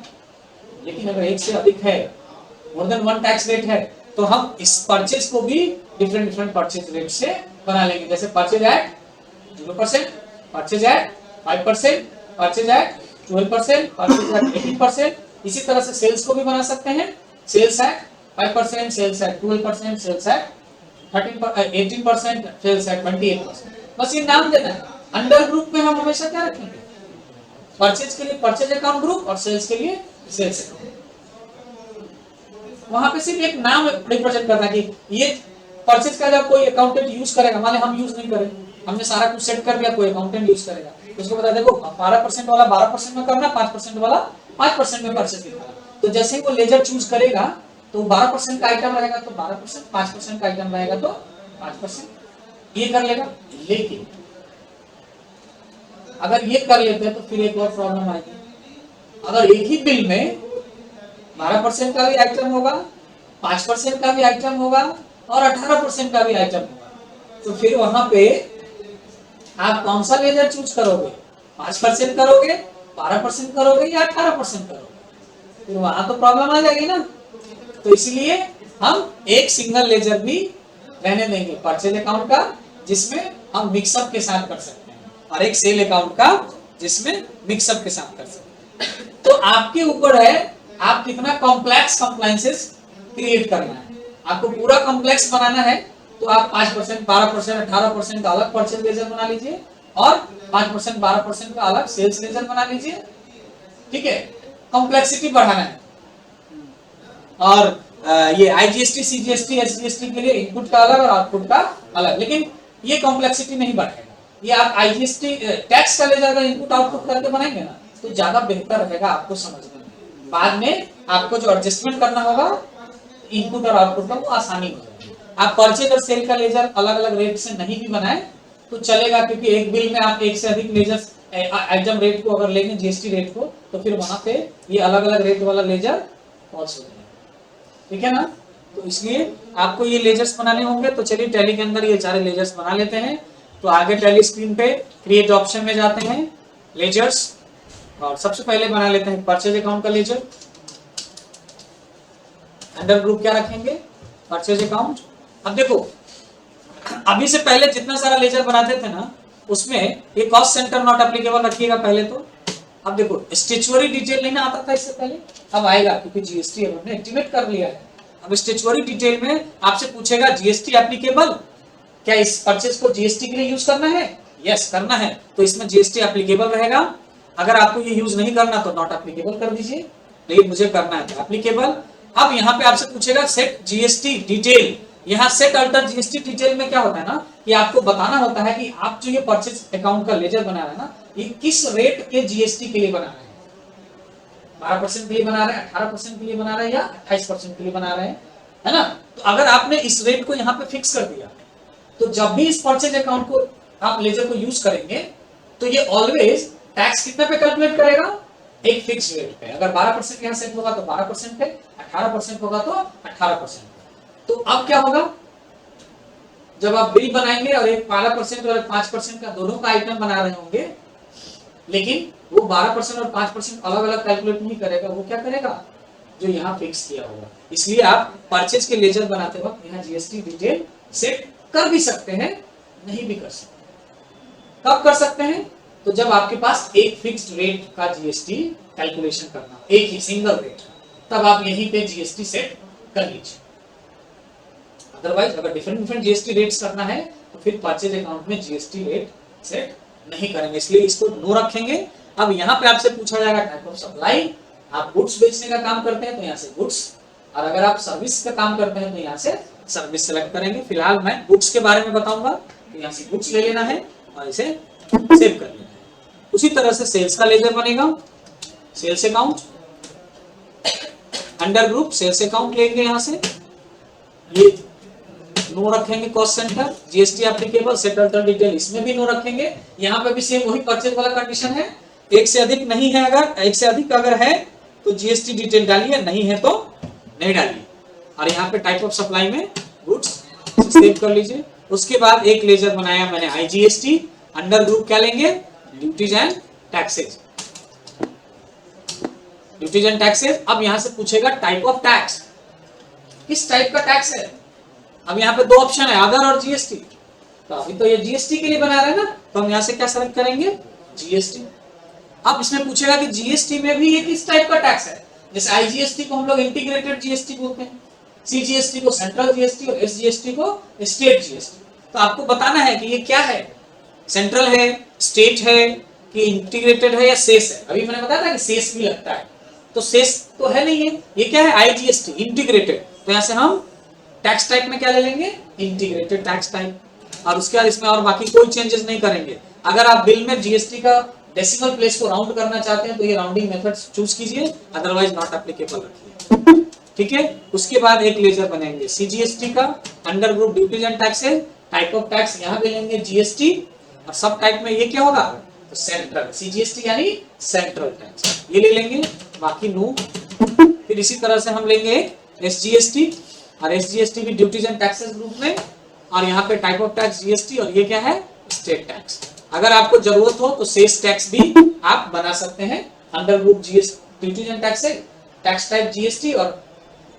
लेकिन अगर एक से अधिक है, more than one tax rate है, तो हम इस परचेज को भी डिफरेंट डिफरेंट परचेज रेट से बना लेंगे। जैसे purchase at 0%, purchase at 5%, purchase at 12%, purchase at 18%। इसी तरह से सेल्स को भी बना सकते हैं, sales at 5%, sales at 12%, sales at 18%, sales at 28%। बस ये नाम देना है। अंडर ग्रुप में हम हमेशा क्या रखेंगे, परचेज के लिए परचेज अकाउंट ग्रुप और सेल्स के लिए सेल्स अकाउंट। वहां पे सिर्फ एक नाम रिप्रेजेंट करना कि ये परचेज का जब कोई अकाउंटेंट यूज करेगा, मान हम यूज नहीं करें, हमने सारा कुछ सेट कर दिया, कोई अकाउंटेंट यूज करेगा, तो उसको बता देखो 12% वाला 12% में करना, 5% वाला 5% में परचेज करना। तो जैसे ही वो लेजर चूज करेगा तो 12% का आइटम रहेगा तो 12%, 5% का आइटम रहेगा तो 5% ये कर लेगा। लेकिन अगर ये कर लेते हैं तो फिर एक और प्रॉब्लम आएगी। अगर एक ही बिल में 12% का भी आइटम होगा, 5% का भी आइटम होगा और 18% का भी आइटम होगा, तो फिर वहां पे आप कौन सा लेजर चूज करोगे, 5% करोगे, 12% करोगे या 18% करोगे? फिर वहां तो प्रॉब्लम आ जाएगी ना। तो इसलिए हम एक सिंगल लेजर भी रहने देंगे परचेज अकाउंट का, जिसमें हम मिक्सअप के साथ कर सकते हैं, और एक सेल अकाउंट का जिसमें मिक्सअप के साथ कर सकते हैं। तो आपके ऊपर है आप कितना कॉम्प्लेक्स कंप्लायंसेस क्रिएट करना है। आपको पूरा कॉम्प्लेक्स बनाना है तो आप 5%, 12%, 18% का अलग परचेज लेजर बना लीजिए और 5%, 12% का अलग सेल्स लेजर बना लीजिए। ठीक है, कॉम्प्लेक्सिटी बढ़ाना है। और ये आईजीएसटी, सीजीएसटी, एसजीएसटी के लिए इनपुट का अलग और आउटपुट का अलग, लेकिन ये कॉम्प्लेक्सिटी नहीं बढ़ेगा। ये आप आईजीएसटी टैक्स का लेजर अगर इनपुट आउटपुट करके बनाएंगे ना तो ज्यादा बेहतर रहेगा आपको समझने में। बाद में आपको जो एडजस्टमेंट करना होगा इनपुट और आउटपुट का, वो आसानी हो जाएगी। आप परचेज और सेल का लेजर अलग अलग रेट से नहीं भी बनाए तो चलेगा, क्योंकि एक बिल में आप एक से अधिक लेजर आइटम रेट को अगर लेंगे, जीएसटी रेट को, तो फिर वहां पे ये अलग अलग रेट वाला लेजर फॉल्स हो जाएगा। ठीक है ना। तो इसलिए आपको ये लेजर्स बनाने होंगे। तो चलिए टैली के अंदर ये सारे लेजर्स बना लेते हैं। तो आगे टैली स्क्रीन पे क्रिएट ऑप्शन में जाते हैं, लेजर्स, और सबसे पहले बना लेते हैं परचेज अकाउंट का लेजर। अंडर ग्रुप क्या रखेंगे, परचेज अकाउंट। अब देखो, अभी से पहले जितना सारा लेजर बनाते थे ना, उसमें ये कॉस्ट सेंटर नॉट एप्लीकेबल रखिएगा पहले। तो अब देखो, स्टेचुअरी डिटेल लेना आता था इससे पहले, अब आएगा क्योंकि जीएसटी हमने एक्टिवेट कर लिया है। अब स्टेचुअरी डिटेल में आपसे पूछेगा जीएसटी एप्लीकेबल, क्या इस परचेज को जीएसटी के लिए यूज करना है? यस करना है, तो इसमें जीएसटी एप्लीकेबल रहेगा। अगर आपको ये यूज नहीं करना तो नॉट एप्लीकेबल कर दीजिए, लेकिन मुझे करना है तो एप्लीकेबल। अब यहाँ पे आपसे पूछेगा सेट जीएसटी डिटेल। यहाँ सेट अल्टर जीएसटी डिटेल में क्या होता है ना, कि आपको बताना होता है कि आप जो ये परचेज अकाउंट का लेजर बना रहे हैं ना, ये किस रेट के जीएसटी के लिए बना रहे हैं। 12% के लिए बना रहे हैं, 18% के लिए बना रहे हैं, या 28% के लिए बना रहे हैं, है ना। तो अगर आपने इस रेट को यहाँ पे फिक्स कर दिया, तो जब भी इस परचेज अकाउंट को आप लेजर को यूज करेंगे तो ये ऑलवेज टैक्स कितने पे कैलकुलेट करेगा, एक फिक्स रेट पे। अगर 12% यहाँ सेट होगा तो 12% पे, 18% होगा तो 18%। तो अब क्या होगा, जब आप बिल बनाएंगे और एक 12% और 5% का दोनों का आइटम बना रहे होंगे, लेकिन वो 12% और 5% अलग अलग कैलकुलेट नहीं करेगा, वो क्या करेगा, जो यहाँ फिक्स किया होगा। इसलिए आप परचेज के लेजर बनाते वक्त यहाँ जीएसटी डिटेल सेट कर भी सकते हैं, नहीं भी कर सकते। कब कर सकते हैं, तो जब आपके पास एक फिक्स्ड रेट का जीएसटी कैलकुलेशन करना, एक ही सिंगल रेट, तब आप यहीं पे जीएसटी सेट कर लीजिए। अदरवाइज अगर डिफरेंट डिफरेंट जीएसटी रेट्स करना है तो फिर परचेज अकाउंट में जीएसटी रेट सेट नहीं करेंगे, इसलिए इसको नो रखेंगे। अब यहाँ पे आपसे पूछा जाएगा टाइप ऑफ सप्लाई। आप गुड्स बेचने का काम करते हैं तो यहाँ से गुड्स, और अगर आप सर्विस का काम करते हैं तो यहाँ से सर्विस सेलेक्ट करेंगे। फिलहाल मैं गुड्स के बारे में बताऊंगा, तो यहाँ से गुड्स ले लेना है और इसे सेव कर लेना है। उसी तरह से सेल्स का लेजर बनेगा, sales account, under group sales account लेंगे, यहाँ से ये नो रखेंगे, cost centre, GST applicable, set alter detail इसमें भी नो रखेंगे। यहाँ पे भी सेम वही परचेज वाला कंडीशन है, एक से अधिक नहीं है, अगर एक से अधिक अगर है तो जीएसटी डिटेल डालिए, नहीं है तो नहीं डालिए। और यहाँ पे टाइप ऑफ सप्लाई में गुड्स सेव कर लीजिए। उसके बाद एक लेजर बनाया मैंने आईजीएसटी, अंडर ग्रुप क्या लेंगे, duties and taxes. Duties and taxes. अब यहां से पूछेगा टाइप ऑफ टैक्स, किस टाइप का टैक्स है। अब यहाँ पे दो ऑप्शन है, अदर और जीएसटी। तो अभी तो ये जीएसटी के लिए बना रहे हैं ना, तो हम यहाँ से क्या सेलेक्ट करेंगे, जीएसटी। अब इसमें पूछेगा कि जीएसटी में भी ये किस टाइप का टैक्स है। जैसे आईजीएसटी को हम लोग इंटीग्रेटेड जीएसटी बोलते हैं, सीजीएसटी को सेंट्रल जीएसटी और एसजीएसटी को स्टेट जीएसटी। तो आपको बताना है कि ये क्या है, सेंट्रल है, स्टेट है कि इंटीग्रेटेड है या सेस है। अभी मैंने बताया था कि सेस भी लगता है, तो सेस तो है नहीं है, ये क्या है, आईजीएसटी इंटीग्रेटेड। तो यहां से हम टैक्स टाइप में क्या ले लेंगे, इंटीग्रेटेड टैक्स टाइप। और उसके बाद इसमें और बाकी कोई चेंजेस नहीं करेंगे। अगर आप बिल में जीएसटी का डेसिमल प्लेस को राउंड करना चाहते हैं तो ये राउंडिंग मेथड चूज कीजिए, अदरवाइज नॉट एप्लीकेबल रखिए, ठीक है। उसके बाद एक लेजर बनेंगे सीजीएसटी का, under group duties and taxes, type of tax यहाँ पे लेंगे जीएसटी, और सब टाइप में ये क्या होगा, तो सेंट्रल, सीजीएसटी यानी सेंट्रल टैक्स, ये ले लेंगे, बाकी नो। फिर इसी तरह से हम लेंगे एसजीएसटी, और एसजीएसटी भी ड्यूटीज एंड टैक्सेस ग्रुप में, और यहाँ पे टाइप ऑफ टैक्स जीएसटी, और ये क्या है, स्टेट टैक्स। अगर आपको जरूरत हो तो सेस टैक्स भी आप बना सकते हैं, under group GST duties and taxes, tax type GST, और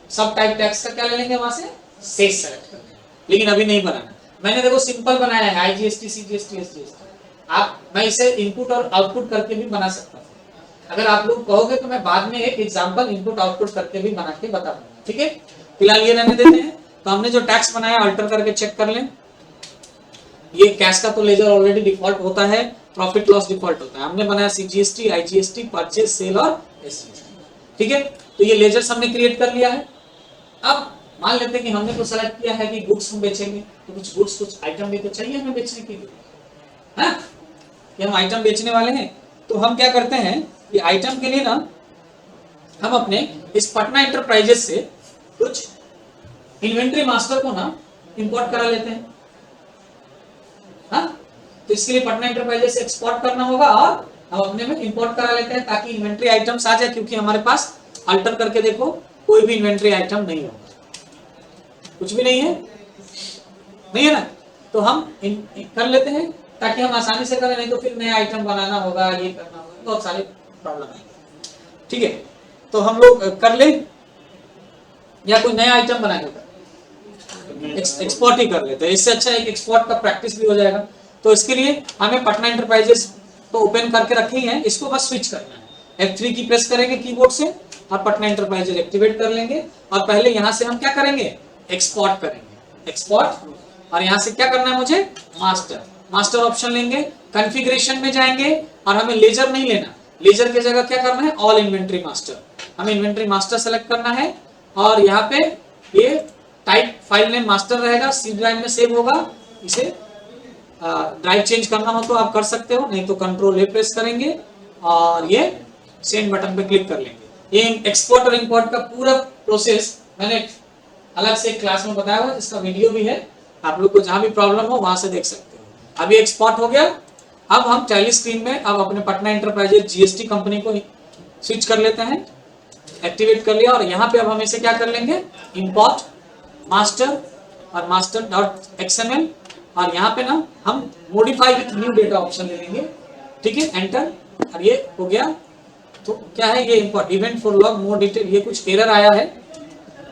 सब टाइप टैक्स का क्या ले लेंगे वहां से, सेस सेलेक्ट कर लेंगे। लेकिन अभी नहीं बनाना, मैंने देखो सिंपल बनाया है, आईजीएसटी, सीजीएसटी, एसजीएसटी। आप, मैं इसे इनपुट और आउटपुट करके भी बना सकता हूं। अगर आप लोग कहोगे तो मैं बाद में एक एग्जांपल इनपुट आउटपुट करके भी बना के बता दूंगा, ठीक है। फिलहाल ये रहने देते हैं। तो हमने जो टैक्स बनाया अल्टर करके चेक कर लें। ये कैश का तो लेजर ऑलरेडी डिफॉल्ट होता है, प्रॉफिट लॉस डिफॉल्ट होता है। हमने बनाया सीजीएसटी, आईजीएसटी, परचेज, सेल और एसजीएसटी, ठीक है। तो ये लेजर्स हमने क्रिएट कर लिया है। अब मान लेते हैं कि हमने तो सेलेक्ट किया है कि गुड्स हम बेचेंगे, तो कुछ गुड्स, कुछ आइटम भी तो चाहिए हमें बेचने के लिए, है कि हम आइटम बेचने वाले हैं। तो हम क्या करते हैं कि आइटम के लिए ना हम अपने इस पटना इंटरप्राइजेस से कुछ इन्वेंट्री मास्टर को ना इंपोर्ट करा लेते हैं, हाँ। तो इसके लिए पटना इंटरप्राइजेस से एक्सपोर्ट करना होगा और हम अपने में इंपोर्ट करा लेते हैं ताकि इन्वेंट्री आइटम्स आ जाए, क्योंकि हमारे पास अल्टर करके देखो कोई भी इन्वेंट्री आइटम नहीं होगा, कुछ भी नहीं है, नहीं है ना। तो हम कर लेते हैं ताकि हम आसानी से करें, नहीं तो फिर नया आइटम बनाना होगा, ये करना होगा, बहुत सारे प्रॉब्लम है, ठीक है। तो हम लोग कर ले या कोई नया आइटम बनाएगा, एक्सपोर्ट ही कर लेते हैं, इससे अच्छा है कि एक्सपोर्ट का प्रैक्टिस भी हो जाएगा। तो इसके लिए हमें पटना इंटरप्राइजेस तो ओपन करके रखे ही है, इसको बस स्विच करना है। F3 की प्रेस करेंगे कीबोर्ड से और पटना इंटरप्राइजेस एक्टिवेट कर लेंगे, और पहले यहां से हम क्या करेंगे, एक्सपोर्ट करेंगे, एक्सपोर्ट। और यहां से क्या करना है मुझे, मास्टर, मास्टर ऑप्शन लेंगे, कॉन्फ़िगरेशन में जाएंगे, और हमें लेजर नहीं लेना, लेजर की जगह क्या करना है, ऑल इन्वेंट्री मास्टर, हमें इन्वेंट्री मास्टर सेलेक्ट करना है। और यहाँ पे ये टाइप फाइल नेम मास्टर रहेगा, सी ड्राइव में सेव होगा। इसे ड्राइव चेंज करना हो तो आप कर सकते हो, नहीं तो कंट्रोल ए प्रेस करेंगे और ये सेंड बटन पे क्लिक कर लेंगे। ये एक्सपोर्ट और इंपोर्ट का पूरा प्रोसेस मैंने अलग से एक क्लास में बताया हुआ, जिसका वीडियो भी है, आप लोग को जहां भी प्रॉब्लम हो वहां से देख सकते हो। अभी एक्सपोर्ट हो गया। अब हम टैली स्क्रीन में अब अपने पटना इंटरप्राइजेज जीएसटी कंपनी को स्विच कर लेते हैं, एक्टिवेट कर लिया। और यहाँ पे अब हम इसे क्या कर लेंगे, इंपोर्ट मास्टर और मास्टर डॉट एक्सएमएल, और यहाँ पे ना हम modify with new data option ले लेंगे, ठीक है, एंटर। और ये हो गया। तो क्या है ये import event for log more detail, ये कुछ एरर आया है,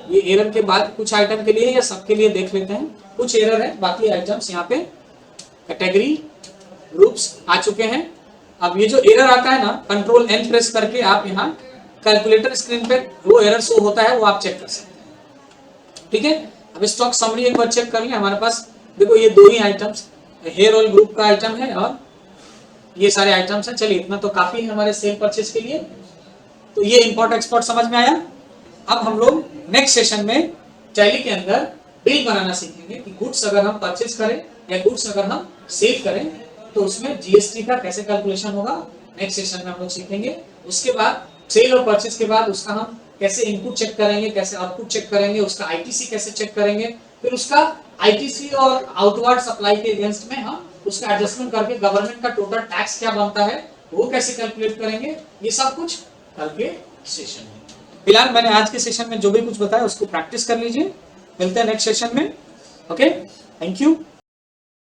ये एरर के बाद कुछ आइटम के लिए या सबके लिए देख लेते हैं। कुछ एरर है, बाकी आइटम्स यहाँ पे कैटेगरी ग्रुप्स आ चुके हैं। अब ये जो एरर आता है ना, कंट्रोल एन प्रेस करके आप यहाँ कैलकुलेटर स्क्रीन पे वो एरर शो होता है, वो आप चेक कर सकते हैं, ठीक है। अब स्टॉक समरी एक बार चेक कर लिया, हमारे पास देखो ये दो ही आइटम्स, हेयर ऑयल ग्रुप का आइटम है और ये सारे आइटम्स हैं। चलिए इतना तो काफी है हमारे सेल परचेज के लिए। तो ये इंपोर्ट एक्सपोर्ट समझ में आया। अब हम लोग नेक्स्ट सेशन में टैली के अंदर बिल बनाना सीखेंगे कि गुड्स अगर हम परचेज करें या गुड्स अगर हम सेल करें तो उसमें जीएसटी का कैसे कैलकुलेशन होगा, नेक्स्ट सेशन में हम लोग सीखेंगे। उसके बाद सेल और परचेज के बाद उसका हम कैसे इनपुट चेक करेंगे, कैसे आउटपुट चेक करेंगे, उसका आईटीसी कैसे चेक करेंगे, फिर उसका आईटीसी और आउटवर्ड सप्लाई के अगेंस्ट में हम उसका एडजस्टमेंट करके गवर्नमेंट का टोटल टैक्स क्या बनता है वो कैसे कैलकुलेट करेंगे। ये सब कुछ कल के सेशन में। फिलहाल मैंने आज के सेशन में जो भी कुछ बताया उसको प्रैक्टिस कर लीजिए। मिलते हैं नेक्स्ट सेशन में। Okay, thank you.